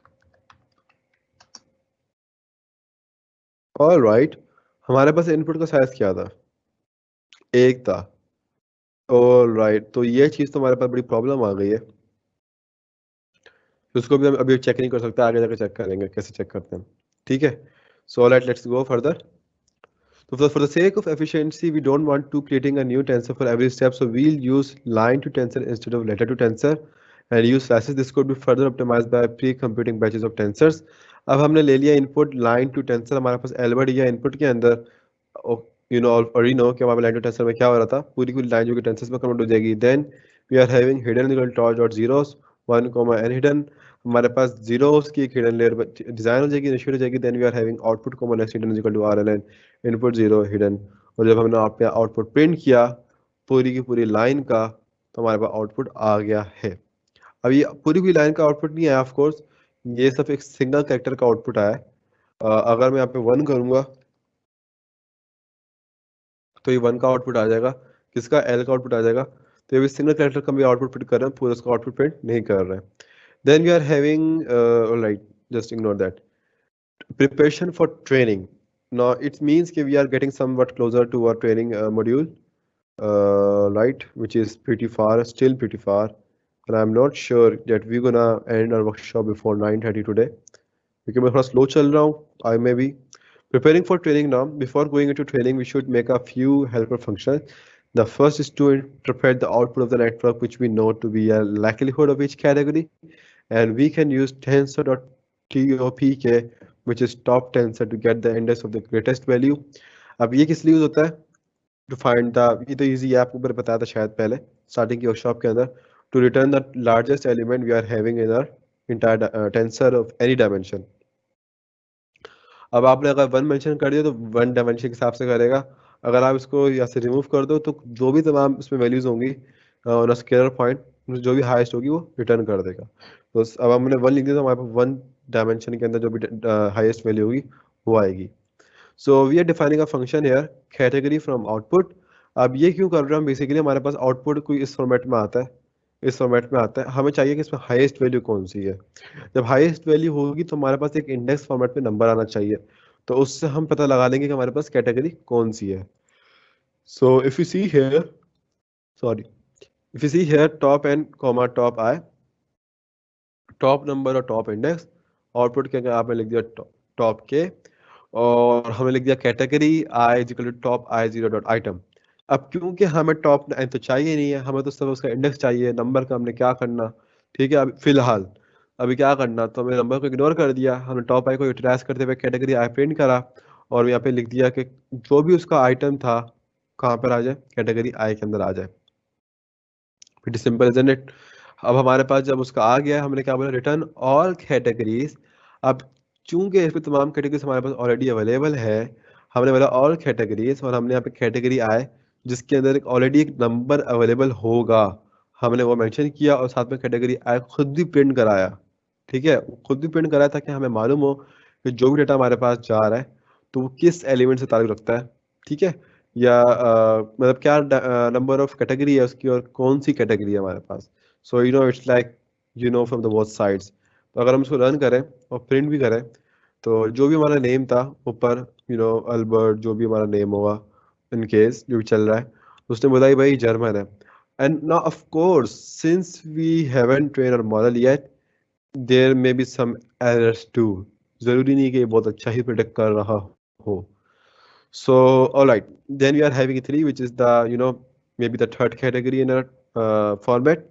ऑल राइट, हमारे पास इनपुट का साइज क्या था, एक था। ऑल राइट, तो ये चीज़ तो हमारे पास बड़ी प्रॉब्लम आ गई है, तो उसको भी हम अभी चेक नहीं कर सकते, आगे जाकर चेक करेंगे कैसे चेक करते हैं। ठीक है, so all right, let's go further. So for the sake of efficiency, we don't want to creating a new tensor for every step. So we'll use line to tensor instead of letter to tensor and use slashes. This could be further optimized by pre-computing batches of tensors. अब हमने ले लिया input line to tensor, हमारे पास Albert या input के अंदर, you know already know कि हमारे लाइन टू टेंसर में क्या हो रहा था, पूरी पूरी लाइन जो कि टेंसर्स में कन्वर्ट हो जाएगी। Then we are having hidden equal to dot zeros 1 comma N hidden, हमारे पास जीरोस की एक हिडन लेयर डिजाइन हो जाएगी, इनिशिएट हो जाएगी। Then we are having output comma next hidden equal to R L N input zero hidden, और जब हमने आप पे आउटपुट प्रिंट किया पूरी की पूरी लाइन का, तो हमारे पास आउटपुट आ गया है। अब ये पूरी पूरी लाइन का आउटपुट नहीं आया ऑफ कोर्स, ये सिर्फ एक सिंगल कैरेक्टर का आउटपुट आया है। अगर मैं यहाँ पे 1 करूंगा तो ये 1 का आउटपुट आ जाएगा, किसका, एल का आउटपुट आ जाएगा। तो ये भी सिंगल कैरेक्टर का भी आउटपुट प्रिंट कर रहे हैं, पूरा उसका आउटपुट प्रिंट नहीं कर रहे हैं। Then we are having right, just ignore that, preparation for training. Now it means that we are getting somewhat closer to our training module, right, which is pretty far, still pretty far, and I'm not sure that we're gonna end our workshop before 9:30 today, because मैं थोड़ा slow चल रहा हूँ, I may be preparing for training now. Before going into training, we should make a few helper functions. The first is to interpret the output of the network, which we know to be a likelihood of each category, and we can use tensor.topk, which is top tensor, to get the index of the greatest value. अब ये किस लिए use होता है, to find the, ये तो easy है, आपको मैंने बताया था शायद पहले स्टार्टिंग की वर्कशॉप के अंदर, to return the largest element we are having in our entire tensor of any dimension. अब आपने अगर वन मेंशन कर दिया तो वन डायमेंशन के हिसाब से करेगा, अगर आप इसको यहाँ से रिमूव कर दो तो जो भी तमाम इसमें वैल्यूज होंगी ऑन स्केलर पॉइंट, जो भी हाईएस्ट होगी वो रिटर्न कर देगा। तो अब हमने वन लिख दिया तो हमारे पास वन डायमेंशन के अंदर जो भी हाईएस्ट वैल्यू होगी वो आएगी। So we are defining a function here category from output. अब ये क्यों कर रहे हैं हम, बेसिकली हमारे पास आउटपुट कोई इस फॉर्मेट में आता है, इस फॉर्मेट में आता है, हमें चाहिए कि इसमें हाईएस्ट वैल्यू कौन सी है। जब हाईएस्ट वैल्यू होगी तो हमारे पास एक इंडेक्स फॉर्मेट में नंबर आना चाहिए, तो उससे हम पता लगा लेंगे कि हमारे पास कैटेगरी कौन सी है। So if you see here, sorry, if you see here top N comma top I, top number और टॉप इंडेक्स, आउटपुट के अगर आपने लिख दिया टॉप के, और हमें लिख दिया category I is equal to top I zero dot item. अब क्योंकि हमें टॉप तो चाहिए नहीं है, हमें तो सिर्फ उसका इंडेक्स चाहिए, नंबर का हमने क्या करना, ठीक है, अभी फिलहाल अभी क्या करना, तो हमने नंबर को इग्नोर कर दिया, हमने टॉप आई को यूटिलाइज करते हुए कैटेगरी आई प्रिंट करा, और यहाँ पे लिख दिया कि जो भी उसका आइटम था कहाँ पर आ जाए, कैटेगरी आई के अंदर आ जाए। It simple isn't it. अब हमारे पास जब उसका आ गया, हमने क्या बोला, रिटर्न ऑल कैटेगरीज। अब चूंकि इस पे तमाम कैटेगरीज हमारे पास ऑलरेडी अवेलेबल है, हमने बोला ऑल कैटेगरीज, और हमने यहाँ पे कैटेगरी आए जिसके अंदर एक ऑलरेडी एक नंबर अवेलेबल होगा, हमने वो मेंशन किया, और साथ में कैटेगरी आए खुद भी प्रिंट कराया। ठीक है, खुद भी प्रिंट कराया ताकि हमें मालूम हो कि जो भी डेटा हमारे पास जा रहा है तो वो किस एलिमेंट से ताल्लुक रखता है। ठीक है, या मतलब क्या नंबर ऑफ कैटेगरी है उसकी, और कौन सी कैटेगरी है हमारे पास। So you know it's like, you know from the both sides. तो अगर हम इसको रन करें और प्रिंट भी करें, तो जो भी हमारा नेम था ऊपर, यू नो अल्बर्ट, जो भी हमारा नेम होगा इन केस जो भी चल रहा है, उसने बोला कि भाई जर्मन है। And now of course since we haven't train our model yet, there may be some errors too, जरूरी नहीं कि ये बहुत अच्छा ही प्रिडिक्ट कर रहा हो। So, all right, then we are having a three, which is the, you know, maybe the third category in our format.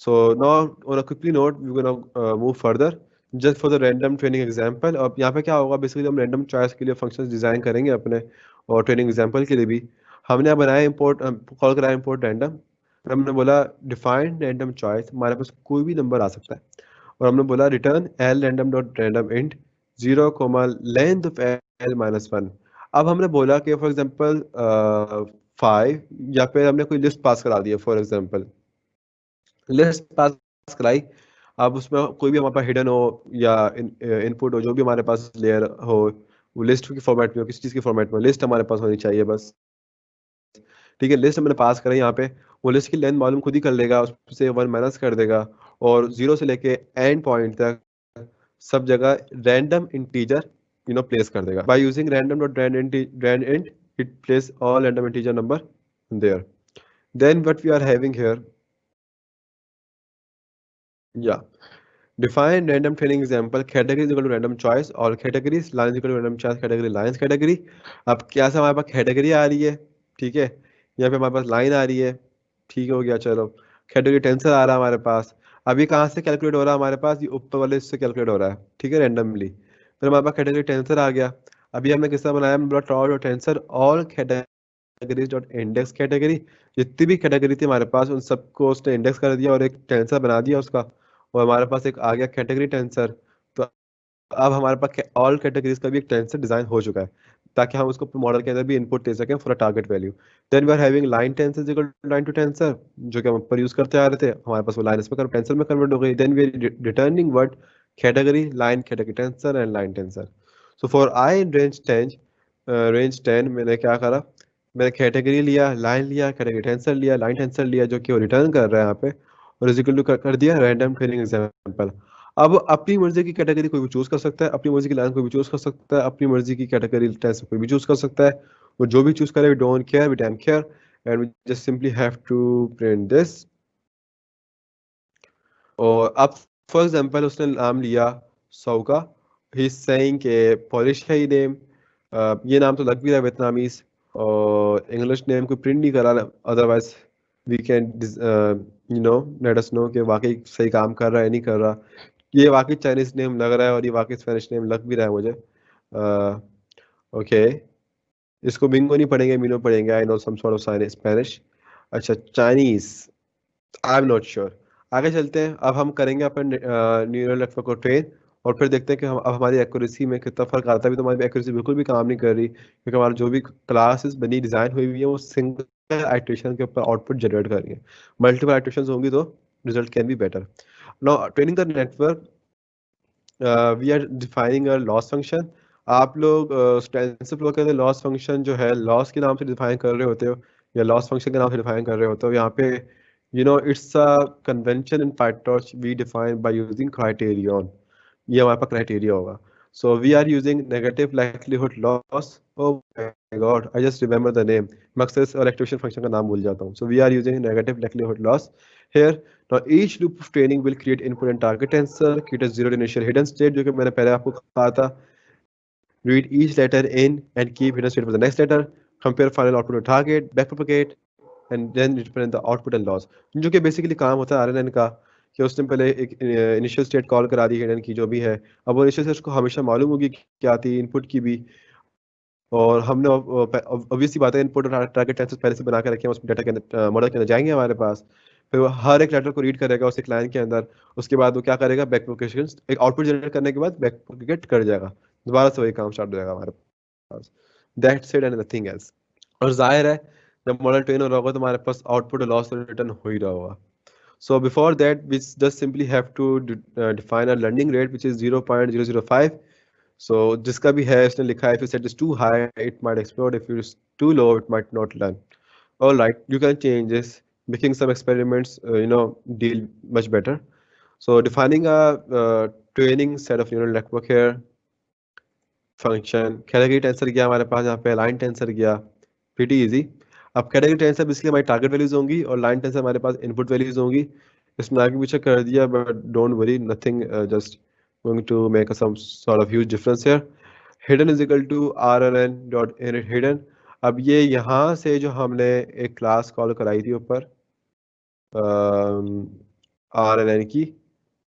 So now on a quickly note, we're gonna move further. Just for the random training example, अब यहाँ पे क्या होगा, basically हम random choice के लिए functions design करेंगे अपने, और ट्रेनिंग एग्जाम्पल के लिए भी हमने यहाँ बनाया import, कॉल कराया import random, और हमने बोला define random choice, हमारे पास कोई भी नंबर आ सकता है, और हमने बोला return L random dot random int zero comma length of L minus one. अब हमने बोला कि फॉर एग्जांपल 5, या फिर हमने कोई लिस्ट पास करा दिया, फॉर एग्जांपल लिस्ट पास कराई। अब उसमें कोई भी हमारे पास हिडन हो या इनपुट हो, जो भी हमारे पास लेयर हो, वो लिस्ट की फॉर्मेट में हो, किसी चीज़ की फॉर्मेट में, लिस्ट हमारे पास होनी चाहिए बस। ठीक है, लिस्ट मैंने पास करा यहाँ पे, वो लिस्ट की लेंथ मालूम खुद ही कर लेगा, उससे 1 माइनस कर देगा, और जीरो से लेके एंड पॉइंट तक सब जगह रैंडम इंटीजर प्लेस कर देगा। By using random dot rand int it place all random integer number there. Then what we are having here, या define random training example category is equal to random choice all categories line is equal to random choice category lines category। अब क्या से हमारे पास category आ रही है, ठीक है, यहाँ पे हमारे पास लाइन आ रही है, ठीक हो गया, चलो कैटेगरी टेंसर आ रहा है हमारे पास। अभी कहाँ से कैलकुलेट हो रहा है हमारे पास, ये ऊपर वाले से कैलकुलेट हो रहा है, ठीक है, रैंडमली, फिर हमारे पास कैटेगरी टेंसर आ गया। अभी हमने किसका बनाया, हमने बोला torch dot tensor all categories dot index category, जितनी भी कैटेगरी थी हमारे पास उन सबको उसने इंडेक्स कर दिया और एक टेंसर बना दिया उसका, और हमारे पास एक आ गया कैटेगरी टेंसर। तो अब हमारे पास ऑल कैटेगरीज का भी एक टेंसर डिजाइन हो चुका है, ताकि हम उसको मॉडल के अंदर भी इनपुट दे सकें for a target value. Then we are having line tensor equal to line to tensor, जो कि हम ऊपर यूज करते आ रहे थे, हमारे पास वो लाइन इसमें टेंसर में कन्वर्ट हो गई। Then we are returning word category line category tensor and line tensor. So for I in range 10 मैंने क्या करा, मैंने कैटेगरी लिया, लाइन लिया, कैटेगरी टेंसर लिया, लाइन टेंसर लिया, जो कि वो रिटर्न कर रहा है यहाँ पे, और इज इक्वल टू कर दिया रैंडम ट्रेनिंग एग्जाम्पल। अब अपनी मर्जी की कैटेगरी कोई भी चूज कर सकता है, अपनी मर्जी की लाइन कोई भी चूज कर सकता है, अपनी मर्जी की कैटेगरी टेंसर कोई भी चूज कर सकता है। वो जो भी चूज करे, we don't care, we damn care, and we just simply have to print this. और अब फॉर एग्जांपल उसने नाम लिया सौ का, ही इज सेइंग के पॉलिश है ये नेम, ये नाम तो लग भी रहा है वियतनामीज, और इंग्लिश नेम को प्रिंट नहीं करा, otherwise we can let us know कि वाकई सही काम कर रहा है नहीं कर रहा। ये वाकई चाइनीज नेम लग रहा है और ये वाकई स्पेनिश नेम लग भी रहा है मुझे। ओके, इसको बिंगो नहीं पढ़ेंगे, मीनो पढ़ेंगे, I know some sort of Spanish. अच्छा, Chinese, I am not sure. आगे चलते हैं, अब हम करेंगे अपने न्यूरल नेटवर्क को ट्रेन, और फिर देखते हैं कि हम अब हमारी एक्यूरेसी में कितना फर्क आता है। अभी तो हमारी एक्यूरेसी बिल्कुल भी काम नहीं कर रही, क्योंकि हमारा जो भी क्लासेस बनी डिजाइन हुई हुई है वो सिंगल आइट्रेशन के ऊपर आउटपुट जनरेट कर रही है। मल्टीपल आइट्रेशन होंगी तो result can be better. Now training the network, we are defining a loss function. आप लोग टेंसरफ्लो के अंदर लॉस फंक्शन जो है लॉस के नाम से डिफाइन कर रहे होते हो, या लॉस फंक्शन के नाम से डिफाइन कर रहे होते हो। यहाँ पे it's a convention in PyTorch we define by using criterion, ये हमारे पास क्राइटेरिया होगा। So we are using negative likelihood loss, oh my god I just remember the name, मैं अक्सर और एक्टिवेशन फंक्शन का नाम भूल जाता हूँ। So we are using negative likelihood loss here. Now each loop of training will create input and target tensor, create a zero initial hidden state, जो कि मैंने पहले आपको कहा था, read each letter in and keep hidden state for the next letter, compare final output to target, backpropagate, and then represent the output and loss, जो कि basically काम होता है आरएनएन का, कि उसने पहले एक इनिशियल स्टेट कॉल करा दी हिडन की जो भी है। अब वो इनिशियल स्टेट को हमेशा मालूम होगी कि क्या आती है इनपुट की भी, और हमने ऑब्वियसली बात है इनपुट और टारगेट टेंसर पहले से बना के रखे हैं, उसमें डाटा के अंदर मॉडल के अंदर जाएंगे हमारे पास। फिर वो हर एक लेटर को रीड करेगा उस एक लाइन के अंदर, उसके बाद वो क्या करेगा, बैक प्रोपगेशन, एक आउटपुट जनरेट करने के बाद बैक प्रोपगेट कर जाएगा, दोबारा से वही काम स्टार्ट हो जाएगा हमारे पास। That's it and nothing else. और जाहिर है जब मॉडल ट्रेन हो रहा होगा तो हमारे पास आउटपुट और लॉस रिटर्न हो ही रहा होगा। So before that we just simply have to define a learning rate which is 0.005। So जिसका भी है इसने लिखा है, if you set this too high it might explode, if it's too low it might not learn. All right, you can change this, making some experiments deal much better. So defining a training set of neural network here, function category tensor गया हमारे पास, यहाँ पे line tensor गया, pretty easy। अब category tensor basically हमारी target values होंगी और line tensor हमारे पास input values होंगी। इसमें आगे पीछे कर दिया, but don't worry, nothing just going to make some sort of huge difference here। hidden is equal to rnn dot init hidden। अब ये यहाँ से जो हमने एक क्लास कॉल कराई थी ऊपर rnn की,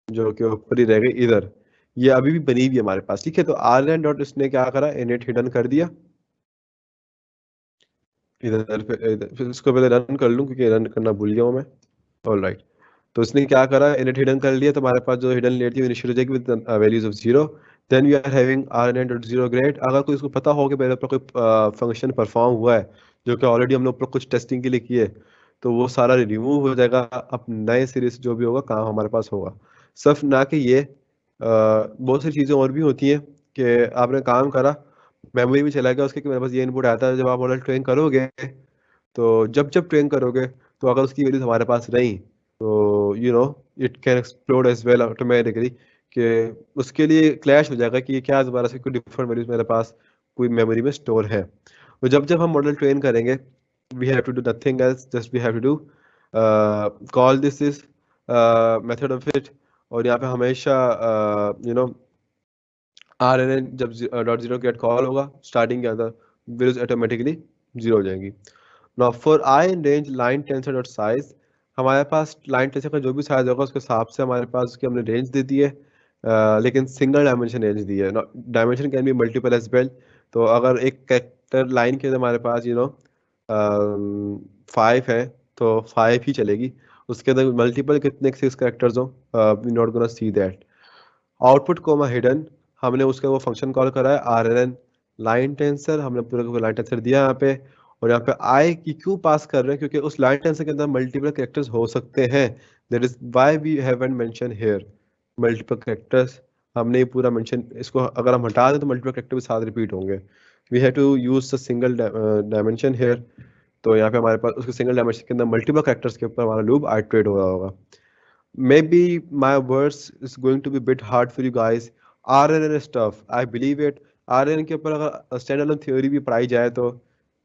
जो कि ऊपर ही रह गई इधर, ये अभी भी बनी हुई है हमारे पास, ठीक है। तो rnn डॉट इसने क्या करा, init हिडन कर दिया इधर फिर इसको पहले रन कर लूँ क्योंकि रन करना भूल गया हूँ मैं। ऑल राइट, तो इसने क्या करा, इनिट हिडन कर लिया, तो हमारे पास जो हिडन लेट थी इनिशियल हो जाएगी with values of 0। Then we are having rnn.0 grad. अगर कोई इसको पता हो कि मेरे ऊपर कोई फंक्शन परफॉर्म हुआ है जो कि ऑलरेडी हमने ऊपर कुछ टेस्टिंग के लिए किए, तो वो सारा रिमूव हो जाएगा, अब नए सिरे से जो भी होगा काम हमारे पास होगा। सिर्फ ना कि ये बहुत सी चीज़ें और भी होती हैं कि आपने काम करा, मेमोरी में चला गया उसके कि मेरे पास ये इनपुट आता है, जब आप मॉडल ट्रेन करोगे तो जब जब ट्रेन करोगे तो अगर उसकी वैल्यूज हमारे पास रही तो it can explode as well automatically, कि उसके लिए क्लैश हो जाएगा कि ये क्या दोबारा से कोई डिफरेंट वैल्यूज मेरे पास कोई मेमोरी में स्टोर है। तो जब जब हम मॉडल ट्रेन करेंगे we have to do nothing else, just we have to do call this is method of it. और यहाँ पे हमेशा rnn जब .0 गेट कॉल होगा स्टार्टिंग के अंदर, वैल्यूज ऑटोमेटिकली 0 हो जाएंगी। Now for I in range line tensor dot size, हमारे पास लाइन टेंसर का जो भी साइज होगा उसके हिसाब से हमारे पास उसकी हमने रेंज दे दी है, लेकिन सिंगल डायमेंशन रेंज दी है। Dimension can be multiple as well, तो अगर एक कैरेक्टर लाइन के अंदर हमारे पास 5 है तो 5 ही चलेगी। उसके अंदर मल्टीपल कितने 6 कैरेक्टर्स हो, we not gonna see that. Output comma hidden, हमने उसका वो फंक्शन कॉल करा है R N N line tensor, हमने पूरा का पूरा लाइन टेंसर दिया यहाँ पे। और यहाँ पे आई की क्यों पास कर रहे हैं, क्योंकि उस लाइन टेंसर के अंदर मल्टीपल कैरेक्टर्स हो सकते हैं। That is why we haven't mention here multiple characters. हमने ये पूरा मेंशन, इसको अगर हम हटा दें तो मल्टीपल कैरेक्टर भी साथ रिपीट होंगे। We have to use the single dimension here. तो यहाँ पे हमारे पास उसके सिंगल डायमेंशन के अंदर मल्टीपल कैरेक्टर्स के ऊपर हमारा लूप आइटरेट हो रहा होगा। Maybe my words is going to be a bit hard for you guys. RNN stuff, I believe it. RNN के ऊपर अगर standalone theory भी पढ़ाई जाए तो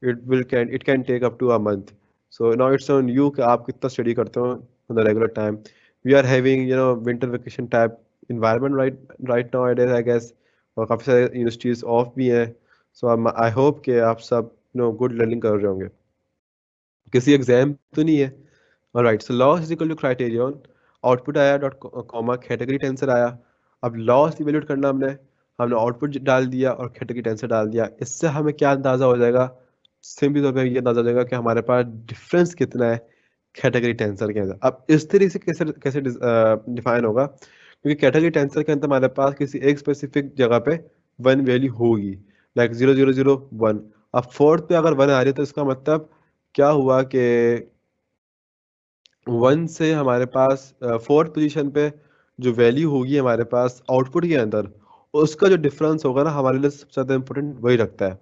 it can take up to a month. So now it's on you कि आप कितना study करते हो on the regular time. We are having winter vacation type environment right nowadays I guess. और काफी सारे universities off भी हैं. So I hope कि आप सब good learning कर रहे होंगे। किसी एग्जाम तो नहीं है। Alright, so loss is equal to criterion, output आया डॉट कॉमा कैटेगरी टेंसर आया। अब लॉस इवेल्यूट करना हमने, हमने आउटपुट डाल दिया और कैटेगरी टेंसर डाल दिया। इससे हमें क्या अंदाजा हो जाएगा, सिंपली तौर पे ये अंदाजा हो जाएगा कि हमारे पास डिफरेंस कितना है कैटेगरी टेंसर के अंदर। अब इस तरीके से कैसे कैसे डिफाइन होगा, क्योंकि कैटेगरी टेंसर के अंदर हमारे पास किसी एक स्पेसिफिक जगह पे वन वैल्यू होगी, लाइक 0001। अब फोर्थ पे अगर वन आ रही है तो इसका मतलब क्या हुआ कि वन से हमारे पास फोर्थ पोजीशन पे जो वैल्यू होगी हमारे पास आउटपुट के अंदर, उसका जो डिफरेंस होगा ना हमारे लिए सबसे ज्यादा इम्पोर्टेंट वही रखता है।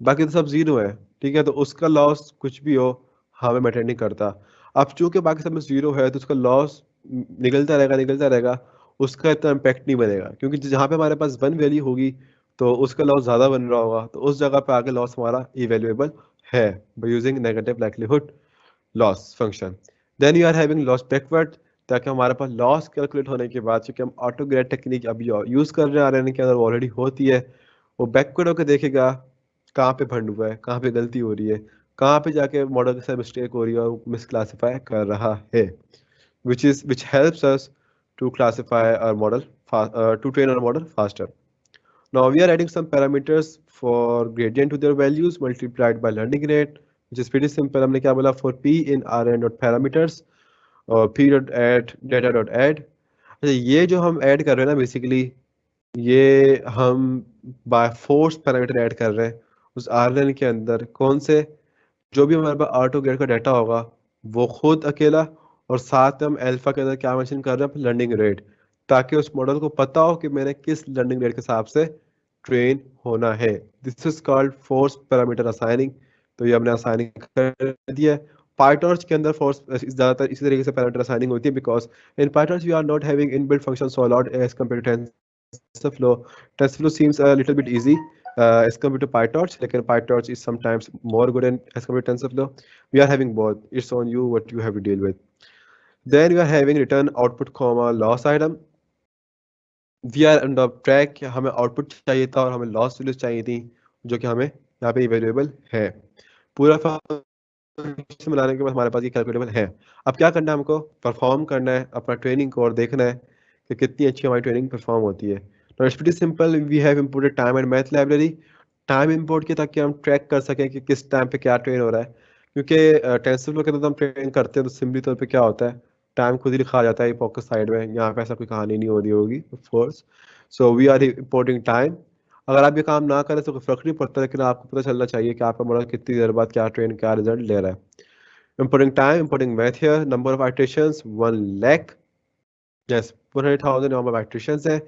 बाकी तो सब जीरो है, ठीक है, तो उसका लॉस कुछ भी हो हमें मैटर नहीं करता। अब चूंकि बाकी सब में जीरो है तो उसका लॉस निकलता रहेगा, उसका इतना इम्पैक्ट नहीं बनेगा, क्योंकि जहाँ पे हमारे पास वन वैल्यू होगी तो उसका लॉस ज्यादा बन रहा होगा, तो उस जगह पे आगे लॉस हमारा इवेल्युएबल है by using negative likelihood loss function. Then you are having loss backward, ताकि हमारे पास लॉस कैलकुलेट होने के बाद, क्योंकि हम ऑटो ग्रेड टेक्निक अभी यूज कर रहे हैं आर एन के अंदर ऑलरेडी होती है, वो बैकवर्ड होकर देखेगा कहाँ पे भंड हुआ है, कहाँ पे गलती हो रही है, कहाँ पे जाके मॉडल के साथ मिस्टेक हो रही है और मिसक्लासीफाई कर रहा है, which helps us to classify our model to train our model faster. Now we are adding some parameters for gradient to their values multiplied by learning rate, which is pretty simple. हमने क्या बोला, for p in rn dot parameters और p dot add data dot add। अच्छा, ये जो हम add कर रहे हैं ना बेसिकली, ये हम बाय फोर्स पैरामीटर ऐड कर रहे हैं उस rn के अंदर। कौन से, जो भी हमारे पास ऑटो ग्रेड का डाटा होगा वो खुद अकेला, और साथ में हम अल्फा के अंदर क्या मेंशन कर रहे हैं, लर्निंग रेट, ताकि उस मॉडल को पता हो कि मैंने किस लर्निंग रेट के हिसाब से ट्रेन होना है। This is called force parameter assigning. तो ये हमने असाइनिंग कर दिया है। पाइटॉर्च के अंदर फोर्स ज्यादातर इसी तरीके से पैरामीटर असाइनिंग होती है, because in PyTorch we are not having inbuilt function so a lot as compared to TensorFlow. TensorFlow seems a little bit easy as compared to PyTorch. Like PyTorch is sometimes more good as compared to TensorFlow. We are having both. It's on you what you have to deal with. Then we are having return output comma loss item. We are on the track, हमें output चाहिए था और हमें loss values चाहिए थी, जो कि हमें यहाँ पे इवेल्युएबल है। पूरा फंक्शन मिलाने के बाद हमारे पास ये कैलकुलेबल है। अब क्या करना है, हमको परफॉर्म करना है अपना ट्रेनिंग को और देखना है कि कितनी अच्छी हमारी ट्रेनिंग परफॉर्म होती है। तो it's pretty simple, we have imported time and math library. Time import किया ताकि हम ट्रैक कर सकें कि किस टाइम पे क्या ट्रेन हो रहा है, क्योंकि टेंसरफ्लो के अंदर हम ट्रेन करते हैं तो सिंपली तौर पे क्या होता है, टाइम खुद ही लिखा जाता है पॉकेट साइड में, यहाँ पे ऐसा कोई कहानी नहीं हो रही होगी of course. So we are importing time. अगर आप ये काम ना करें तो कोई फर्क नहीं पड़ता, लेकिन आपको पता चलना चाहिए कि आपका मॉडल कितनी देर बाद क्या ट्रेन क्या रिजल्ट ले रहा है। Importing time, importing math here, number of iterations 1 lakh, yes 100,000 number of iterations है।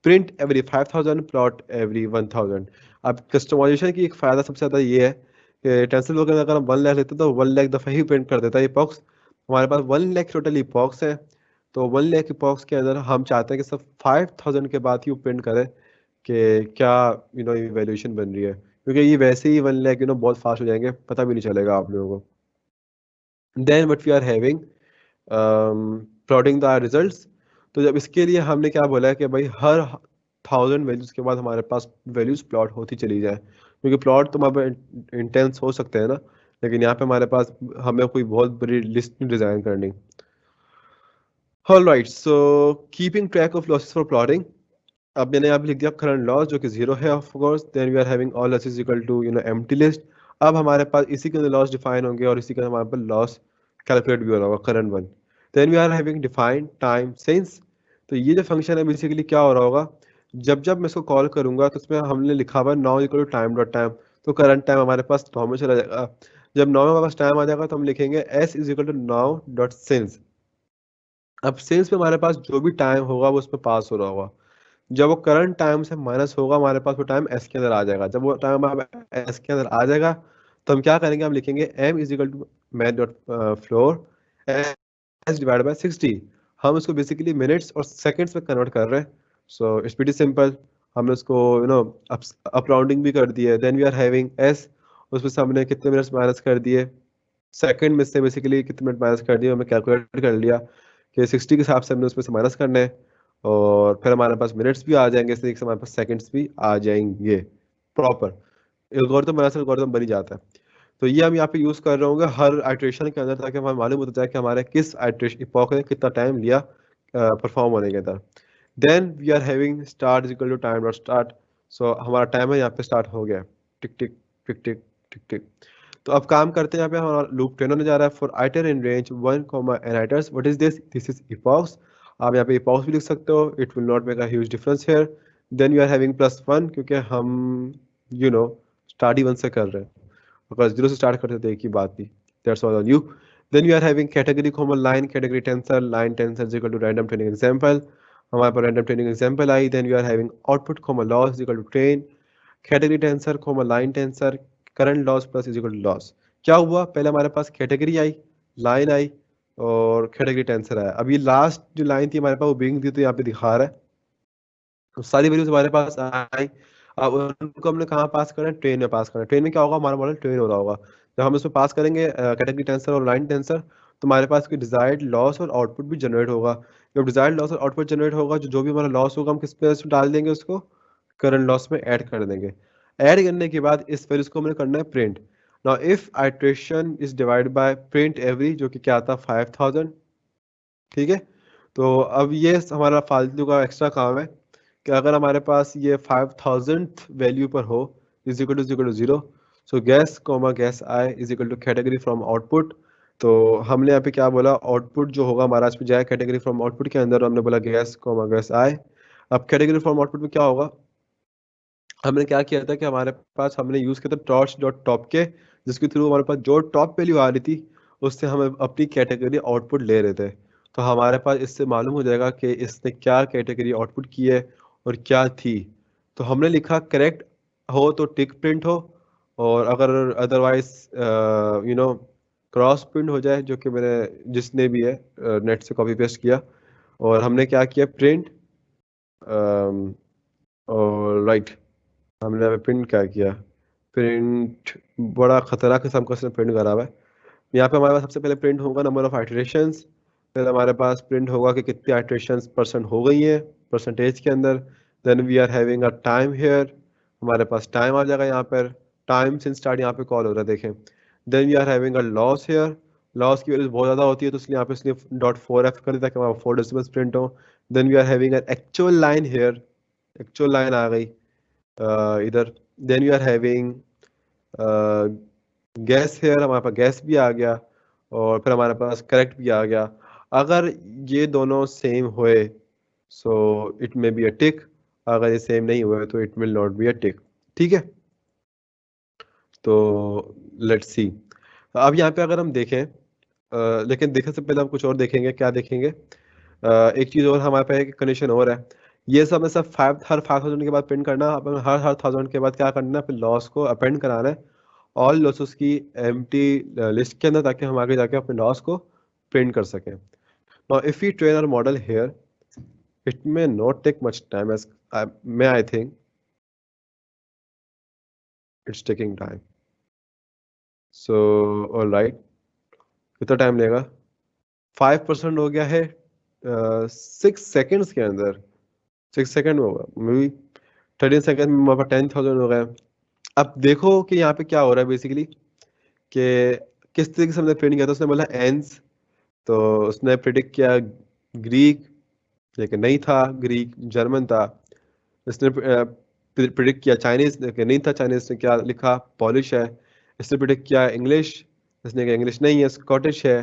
print every 5,000, plot every 1,000। अब कस्टमाइजेशन की एक फायदा सबसे ज्यादा ये है कि टेंसरफ्लो के अंदर अगर हम 1 लाख लेते हैं तो 1 लाख दफा ही प्रिंट कर देता है इपॉक्स। हमारे पास 1 लाख टोटल इपॉक्स है, तो 1 लाख इपॉक्स के अंदर हम चाहते हैं कि सब 5,000 के बाद ही वो प्रिंट करे कि क्या इवैल्यूएशन बन रही है, क्योंकि ये वैसे ही 1 लाख बहुत फास्ट हो जाएंगे, पता भी नहीं चलेगा आप लोगों को। Then what we are having plotting the results. तो जब इसके लिए हमने क्या बोला है कि भाई हर 1,000 वैल्यूज के बाद हमारे पास वैल्यूज प्लॉट होती चली जाए, क्योंकि प्लॉट तो हमारे इंटेंस हो सकते हैं ना, लेकिन यहाँ पे हमारे पास हमें कोई बहुत बड़ी लिस्ट डिजाइन करनी। All right, so keeping track of losses for plotting, अब मैंने यहाँ पे लिख दिया करंट लॉस जो कि 0 है of course. Then we are having all loss is equal to empty list. अब हमारे पास इसी के अंदर लॉस डिफाइन होंगे और इसी के अंदर हमारे पास लॉस कैलकुलेट भी हो रहा होगा current one. Then we are having define time since. तो ये जो फंक्शन है बेसिकली क्या हो रहा होगा, जब जब मैं इसको कॉल करूंगा तो उसमें हमने लिखा हुआ now equal to time dot time. तो करंट टाइम हमारे पास 9 में चला जाएगा। जब 9 में हमारे पास टाइम आ जाएगा तो हम लिखेंगे s is equal to now dot since. अब सिंस में हमारे पास जो भी टाइम होगा वो उसमें पास हो रहा होगा। जब वो करंट टाइम से माइनस होगा हमारे पास वो टाइम एस के अंदर आ जाएगा। जब वो टाइम एस के अंदर आ जाएगा तो हम क्या करेंगे, हम लिखेंगे m is equal to math dot floor s divide by 60। हम इसको बेसिकली मिनट्स और सेकंड्स में कन्वर्ट कर रहे हैं। So it's pretty simple. हमने उसको अप राउंडिंग भी कर दी है। Then we are having s, उसमें से हमने कितने मिनट्स माइनस कर दिए, सेकंड में से बेसिकली कितने मिनट माइनस कर दिए हमने कैलकुलेट कर लिया कि 60 के हिसाब से हमने उसमें से माइनस करना है। और फिर हमारे पास मिनट्स भी आ जाएंगे, इस तरीके से हमारे पास सेकंड्स भी आ जाएंगे। प्रॉपर एल्गोरिथम बना से एल्गोरिथम बन ही जाता है। तो ये हम यहाँ पे यूज कर रहे होंगे हर आइट्रेशन के अंदर ताकि हमें मालूम होता जाए कि हमारे किस आइट्रेशन इपॉक ने कितना टाइम लिया परफॉर्म होने के अंदर। Then we are having start is equal to time dot start. So हमारा टाइम है यहाँ पे स्टार्ट हो गया। टिक टिक टिक टिक टिक टिक। तो अब काम करते हैं, यहाँ पे हमारा लूप ट्रेन होने जा रहा है for iter in range 1 n iters. What is this, this is epochs. आप यहाँ पे इपॉक्स भी लिख सकते हो, it will not make a huge difference here. Then we are having +1 क्योंकि हम स्टार्ट ही 1 से कर रहे हैं। अगर 0 से स्टार्ट करते तो एक ही बात थी। That's all on you. Then we are having category comma line category tensor line tensor is equal to random training example. हमारे पास random training example i. Then we are having output comma loss is equal to train category tensor comma line tensor current loss plus is equal to loss. क्या हुआ, पहले हमारे पास category आई, line आई और category tensor आया। अब ये last जो line थी हमारे पास वो बिंग थी तो यहाँ पे दिखा रहा है। तो सारी वैल्यूज हमारे पास आई। अब उनको हमने कहाँ पास करना है, ट्रेन में पास करना है। ट्रेन में क्या होगा, हमारा मॉडल ट्रेन हो रहा होगा। जब हम इसमें पास करेंगे कैटेगरी टेंसर और लाइन टेंसर तो हमारे पास कोई डिजायर्ड लॉस और आउटपुट भी जनरेट होगा। जब डिजायर्ड लॉस और आउटपुट जनरेट होगा जो भी हमारा लॉस होगा हम किस पे डाल देंगे, उसको करंट लॉस में ऐड कर देंगे। ऐड करने के बाद इस वैल्यूज को हमें करना है print. Now if iteration is divide by print every जो कि क्या आता है 5000। ठीक है। तो अब ये हमारा फालतू का एक्स्ट्रा काम है कि अगर हमारे पास ये 5000th वैल्यू पर हो is equal to 0। So guess comma guess i is equal to category from output. तो हमने यहाँ पे क्या बोला, आउटपुट जो होगा हमारा इसमें जाए कैटेगरी फ्रॉम आउटपुट के अंदर, हमने बोला गैस कॉमा गैस आई। अब कैटेगरी फ्रॉम आउटपुट में क्या होगा, हमने क्या किया था कि हमारे पास हमने यूज किया था टॉर्च डॉट टॉप के, जिसके थ्रू हमारे पास जो टॉप वैल्यू आ रही थी उससे हम अपनी कैटेगरी आउटपुट ले रहे थे। तो हमारे पास इससे मालूम हो जाएगा कि इसने क्या कैटेगरी आउटपुट की है और क्या थी। तो हमने लिखा करेक्ट हो तो टिक प्रिंट हो, और अगर अदरवाइज क्रॉस प्रिंट हो जाए, जो कि मैंने जिसने भी है नेट से कॉपी पेस्ट किया। और हमने क्या किया प्रिंट, और राइट हमने यहाँ पे प्रिंट क्या किया, प्रिंट बड़ा खतरनाक किस्म का उसने प्रिंट करा हुआ है। यहाँ पे हमारे पास सबसे पहले प्रिंट होगा नंबर ऑफ आइटरेशंस। फिर हमारे पास प्रिंट होगा कि कितनी आइटरेशंस परसेंट हो गई हैं परसेंटेज के अंदर। Then we are having a time here, हमारे पास टाइम आ जाएगा यहाँ पर। टाइम सिंस स्टार्ट यहाँ पे कॉल हो रहा है देखें। Then we are having a loss here, loss की वैल्यू बहुत ज़्यादा होती है तो इसलिए यहाँ पे इसलिए .4f कर दिया ताकि हमारा 4 डेसिमल्स प्रिंट हो। Then we are having an actual line here, actual line आ गई इधर। Then we are having gas here, हमारे पास गैस भी आ गया और फिर हमारे पास करेक्ट भी आ गया। अगर ये दोनों सेम हुए so it may be a टिक, अगर ये सेम नहीं हुए तो it will not be a tick. ठीक है। तो लेट्स सी। अब यहाँ पे अगर हम देखें लेकिन देखने से पहले हम कुछ और देखेंगे। क्या देखेंगे, एक चीज़ और हमारे पास एक कंडीशन और है। ये सब में सब हर 5000 के बाद प्रिंट करना, अपन हर 1000 के बाद क्या करना है, फिर लॉस को अपेंड कराना है ऑल लॉसेस की एम्प्टी लिस्ट के अंदर, ताकि हम आगे जाके अपने लॉस को प्रिंट कर सकें। Now if we train our model here it may not take much time as may I think it's taking time. So alright, कितना टाइम लेगा, 5% हो गया है 6 सेकेंड्स के अंदर। 6 सेकेंड में होगा मे बी 13 सेकेंड में हमारे पास 10,000 हो गए। अब देखो कि यहाँ पे क्या हो रहा है बेसिकली कि किस तरीके से हमने प्रिंट किया था। उसने बोला एंस, तो उसने प्रिडिक्ट किया ग्रीक, लेकिन नहीं था ग्रीक, जर्मन था। इसने प्रिडिक्ट किया चाइनीज नहीं था, चाइनीज ने क्या लिखा, पॉलिश है। इसने प्रिडिक्ट किया इंग्लिश, इसने कहा इंग्लिश नहीं है, स्कॉटिश है।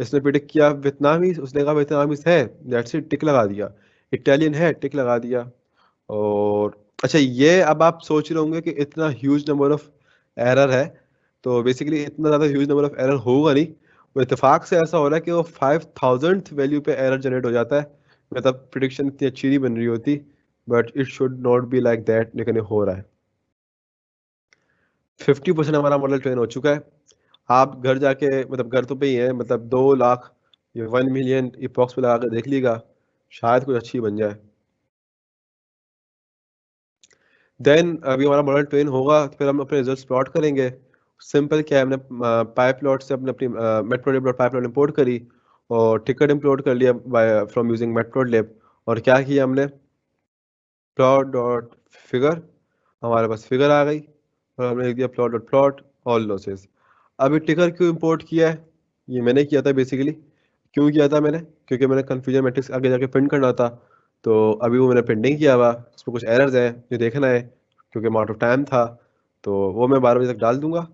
इसने प्रिडिक्ट किया वियतनामी, उसने कहा वियतनामीज है, दैट्स इट, टिक लगा दिया। इटालियन है, टिक लगा दिया। और अच्छा, ये अब आप सोच रहे होंगे कि इतना ह्यूज नंबर ऑफ एरर है, तो बेसिकली इतना ज़्यादा ह्यूज नंबर ऑफ एरर होगा नहीं। वो इत्तेफाक से ऐसा हो रहा है कि वो 5000th वैल्यू पे एरर जनरेट हो जाता है। मतलब प्रिडिक्शन इतनी अच्छी नहीं बन रही होती, but it should not be like that, लेकिन ये हो रहा है। 50% हमारा मॉडल ट्रेन हो चुका है। आप घर जाके, मतलब घर तो पे ही है, मतलब 2 लाख या 1 मिलियन इपॉक्स पे लगा कर देख लीजिएगा, शायद कुछ अच्छी बन जाए। देन अभी हमारा मॉडल ट्रेन होगा तो फिर हम अपने रिजल्ट्स प्लॉट करेंगे। सिंपल क्या है, हमने पाई प्लॉट से अपने अपनी मैटप्लोट्लिब पाई प्लॉट इंपोर्ट करी और टिकट इंपोर्ट कर लिया बाय फ्रॉम यूजिंग मैटप्लोट्लिब। और क्या किया हमने, प्लॉट डॉट फिगर, हमारे पास फिगर आ गई और हमने लिख दिया plot dot plot all losses. अभी टिकर क्यों इंपोर्ट किया है, ये मैंने किया था बेसिकली। क्यों किया था मैंने, क्योंकि मैंने कन्फ्यूजन मैट्रिक्स आगे जाके प्रिंट करना था। तो अभी वो मैंने प्रिंटिंग किया हुआ, उसमें कुछ एरर्स हैं जो देखना है, क्योंकि अमाउंट ऑफ टाइम था। तो वो मैं 12 बजे तक डाल दूंगा।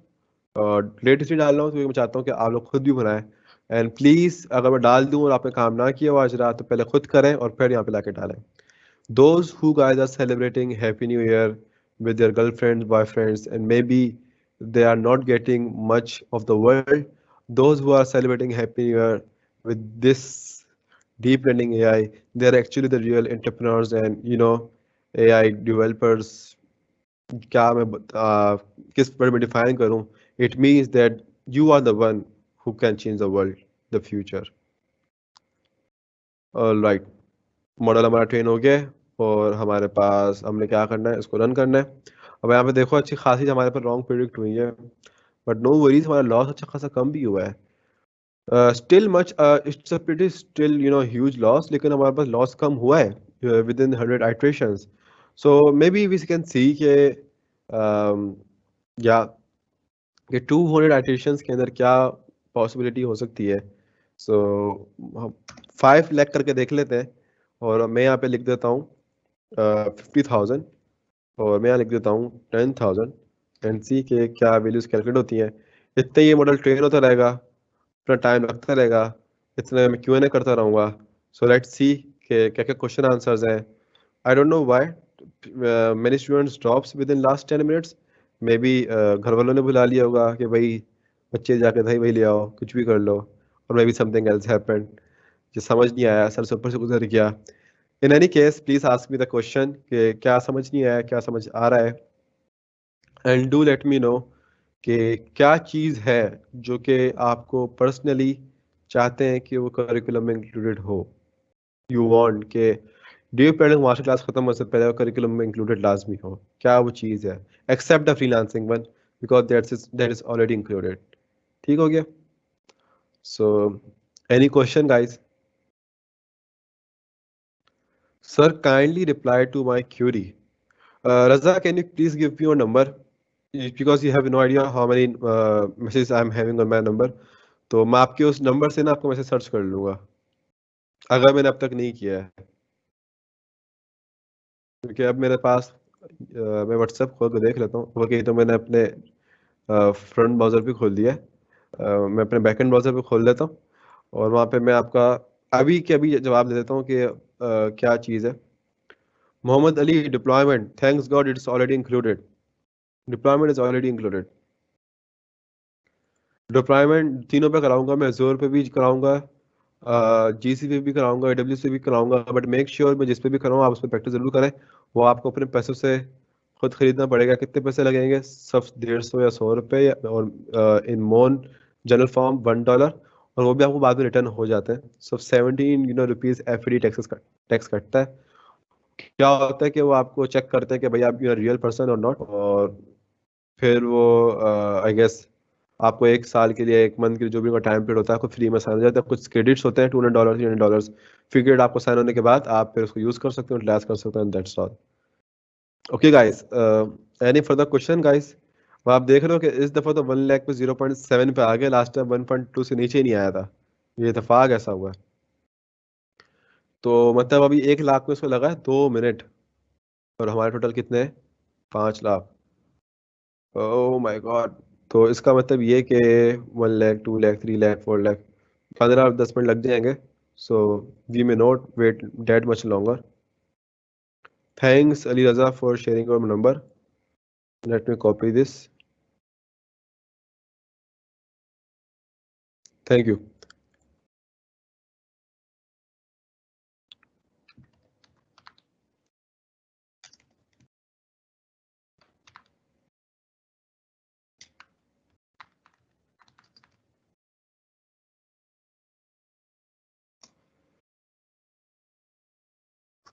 और लेट इसलिए डाल रहा हूँ क्योंकि मैं चाहता हूँ कि आप लोग खुद भी बनाएं। एंड प्लीज़, अगर मैं डाल दूँ और आपने काम ना किया हो आज रात, तो पहले खुद करें और फिर यहाँ पे लाके डालें। Those who guys are celebrating Happy New Year with their girlfriends, boyfriends, and maybe they are not getting much of the world. Those who are celebrating Happy New Year with this deep learning AI, they are actually the real entrepreneurs and AI developers. क्या मैं किस पर मैं define करूं? It means that you are the one who can change the world, the future. Right. Model हमारा train हो गया है और हमारे पास हमने क्या करना है, इसको रन करना है। अब यहाँ पे देखो अच्छी खासी हमारे पर रॉन्ग प्रिडिक्ट हुई है, बट नो वरीज, हमारा लॉस अच्छा खासा कम भी हुआ है। Still much, it's a pretty still huge loss, लेकिन हमारे पास लॉस कम हुआ है within 100 iterations. So maybe we can see के या कि 200 आइट्रेशंस के अंदर क्या पॉसिबिलिटी हो सकती है। सो हम 5 लाख करके देख लेते हैं। और मैं यहाँ पे लिख देता हूँ 50,000, और मैं यहाँ लिख देता हूँ 10,000, एंड सी के क्या वैल्यूज कैलकुलेट होती हैं। इतने ये मॉडल ट्रेन होता रहेगा, इतना टाइम लगता रहेगा, इतने मैं Q&A करता रहूँगा। सो लेट्स सी के क्या क्या क्वेश्चन आंसर्स हैं। I don't know why many students drops with in last 10 minutes. May be घर वालों ने बुला लिया होगा कि भाई बच्चे जाके दही वही ले आओ, कुछ भी कर लो, और may be something else happened, जो समझ नहीं आया, सर से ऊपर से गुजर गया। In any case please ask me the question कि क्या समझ नहीं आया, क्या समझ आ रहा है, and do let me know कि क्या चीज़ है जो कि आपको पर्सनली चाहते हैं कि वो करिकुलम में इंक्लूडेड हो। यू वांट के डे पेडिंग मास्टर क्लास खत्म होने से पहले करिकुलम में इंक्लूडेड लाजमी हो, क्या वो चीज़ है, except the freelancing one, because that is already included. ठीक हो गया? So any question guys? Sir kindly reply to my query. Raza, can you please give me your number? Because you have no idea how many messages I am having on my number. तो मैं आपके उस number से ना आपको message search कर लूंगा, अगर मैंने अब तक नहीं किया है। क्योंकि अब मेरे पास मैं व्हाट्सएप खोल के देख लेता हूँ। ओके, तो मैंने अपने फ्रंट ब्राउज़र भी खोल दिया है। मैं अपने बैकएंड ब्राउज़र भी खोल लेता हूँ और वहाँ पे मैं आपका अभी के अभी जवाब दे देता हूँ कि क्या चीज़ है। Mohammad Ali, deployment, thanks God it's already included. Deployment is already included. Deployment तीनों पे कराऊंगा मैं, जोर पे भी कराऊंगा, GC पे भी कराऊंगा, AWS पे भी कराऊंगा, बट मेक श्योर मैं जिस पे भी कराऊँ आप उस पर प्रैक्टिस जरूर करें। वो आपको अपने पैसों से खुद खरीदना पड़ेगा। कितने पैसे लगेंगे? सब 150 या 100 रुपये, और इन मोन जनरल फॉर्म $1, और वो भी आपको बाद में रिटर्न हो जाते हैं। सब 17 रुपीज़ FD टैक्स कटता है। क्या होता है कि वो आपको चेक करते हैं कि भाई आप रियल पर्सन और नॉट, और फिर वो आई गेस आपको 1 साल के लिए, 1 मंथ के लिए, जो भी उनका टाइम पीरियड होता है, आपको फ्री में साइन हो जाता है। कुछ क्रेडिट्स होते हैं, $200 $300। फ्री क्रेडिट आपको साइन होने के बाद आप फिर उसको यूज कर सकते हो, यूटिलाइज कर सकते हो, that's all. Okay guys, any further question guys? आप देख रहे हो कि इस दफा तो 1 लाख पे 0.7 पे आ गया, लास्ट टाइम 1.2 से नीचे ही नहीं आया था। ये इतफाक ऐसा हुआ है। तो मतलब अभी 1 लाख में उसको लगा है 2 मिनट। और हमारे टोटल कितने हैं? 5 लाख। Oh my God. तो इसका मतलब ये कि 1 लाख, 2 लाख, 3 लाख, 4 लाख, 15-10 मिनट लग जाएंगे। So we may not wait that much longer. Thanks Ali Raza for sharing your number. Let me copy this. Thank you.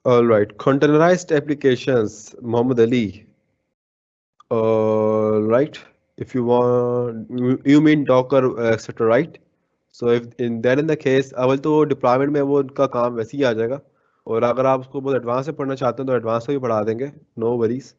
All right, containerized applications, Muhammad Ali. All right, if you want, you mean Docker, etc., right? So if in the case, अवल तो deployment में वो उनका काम वैसे ही आ जाएगा। और अगर आप उसको बहुत एडवांस से पढ़ना चाहते हैं तो एडवांस में भी पढ़ा देंगे, नो वरीज।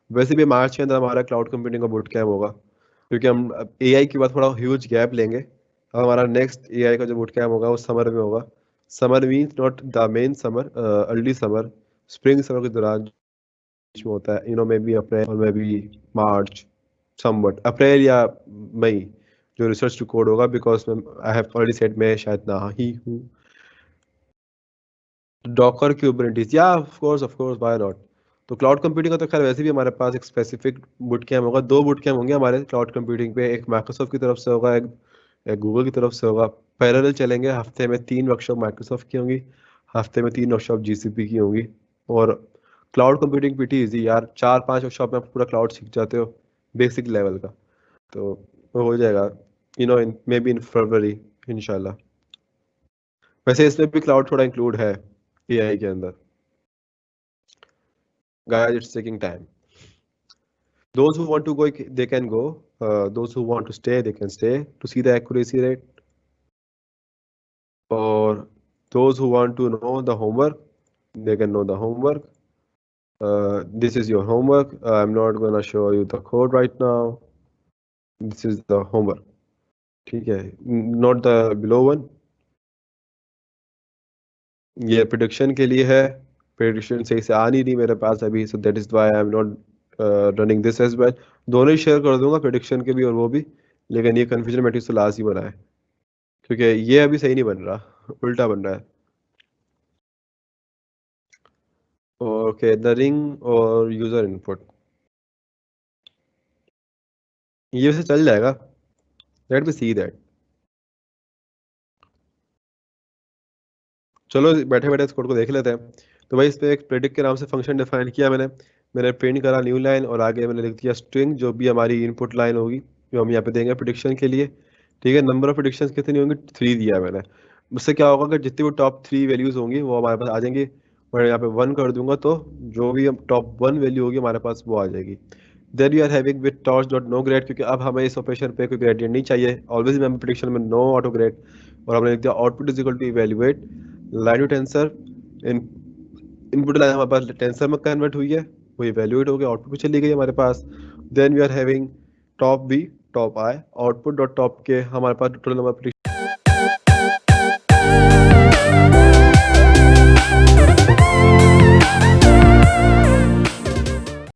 वैसे भी मार्च के अंदर हमारा क्लाउड कंप्यूटिंग का बूट कैम्प होगा, क्योंकि हम एआई के बाद थोड़ा ह्यूज गैप लेंगे। अब हमारा नेक्स्ट एआई का जो बूट कैम्प होगा वो समर में होगा। Summer means not the main summer, early summer, spring summer के दौरान में होता है, मे बी अप्रैल और मे बी मार्च, समवट अप्रैल या मई, जो रिसर्च टू कोड होगा, because I have already said मैं शायद ना ही हूँ। डॉकर क्यूबरनेटीज, या ऑफ कोर्स व्हाई नॉट। तो क्लाउड कंप्यूटिंग का तो खैर वैसे भी हमारे पास एक स्पेसिफिक बुट कैम्प होगा, 2 बुट कैम्प होंगे हमारे क्लाउड कंप्यूटिंग पे। एक माइक्रोसॉफ्ट की तरफ से होगा, एक गूगल की तरफ से होगा। पैरेलल चलेंगे, हफ्ते में 3 वर्कशॉप माइक्रोसॉफ्ट की होंगी, हफ्ते में 3 वर्कशॉप जीसीपी की होंगी। और क्लाउड कंप्यूटिंग पीटी इजी यार, 4-5 वर्कशॉप में आप पूरा क्लाउड सीख जाते हो, बेसिक लेवल का। तो वो हो जाएगा, इन मे बी इन फरवरी, इंशाल्लाह। वैसे इसमें भी क्लाउड थोड़ा इंक्लूड है एआई के अंदर। Guys, it's taking time. Those who want to go, they can go. Those who want to stay, they can stay to see the accuracy rate. Or those who want to know the homework, they can know the homework. This is your homework. I'm not gonna show you the code right now. This is the homework. ठीक है, not the below one. ये prediction के लिए है। Prediction सही से आ नहीं रही मेरे पास अभी, so that is why I am not running this as well. दोनों ही शेयर कर दूंगा, प्रिडिक्शन के भी और वो भी। लेकिन ये कन्फ्यूजन मैट्रिक्स तो लास्ट ही बना है, क्योंकि ये अभी सही नहीं बन रहा, उल्टा बन रहा है। ओके, द रिंग और यूजर इनपुट, ये वैसे चल जाएगा। Let me see that. चलो बैठे बैठे इस कोड को देख लेते हैं। तो भाई इस पे एक प्रेडिक्ट के नाम से फंक्शन डिफाइन किया मैंने। मैंने प्रिंट करा न्यू लाइन, और आगे मैंने लिख दिया स्ट्रिंग, जो भी हमारी इनपुट लाइन होगी, जो हम यहाँ पे देंगे प्रिडिक्शन के लिए। ठीक है, नंबर ऑफ प्रिडिक्शन कितनी होंगी? 3 दिया मैंने। उससे क्या होगा कि जितनी भी टॉप 3 वैल्यूज होंगी वो हमारे पास आ जाएंगी। और यहाँ पे 1 कर दूंगा तो जो भी टॉप 1 वैल्यू होगी हमारे पास वो आ जाएगी। Then we are having with torch dot no grad, क्योंकि अब हमें इस ऑपरेशन पे कोई ग्रेडियंट नहीं चाहिए। ऑलवेज मैं प्रिडिक्शन में नो ऑटो ग्रेड। और हमने लिख दिया output is equal to evaluate line to tensor. In input line हमारे पास टेंसर में कन्वर्ट हुई है, वो इवेल्युएट हो गया, आउटपुट पे चली गई हमारे पास। Then we are having top B, top I, output dot top के हमारे पास टोटल नंबर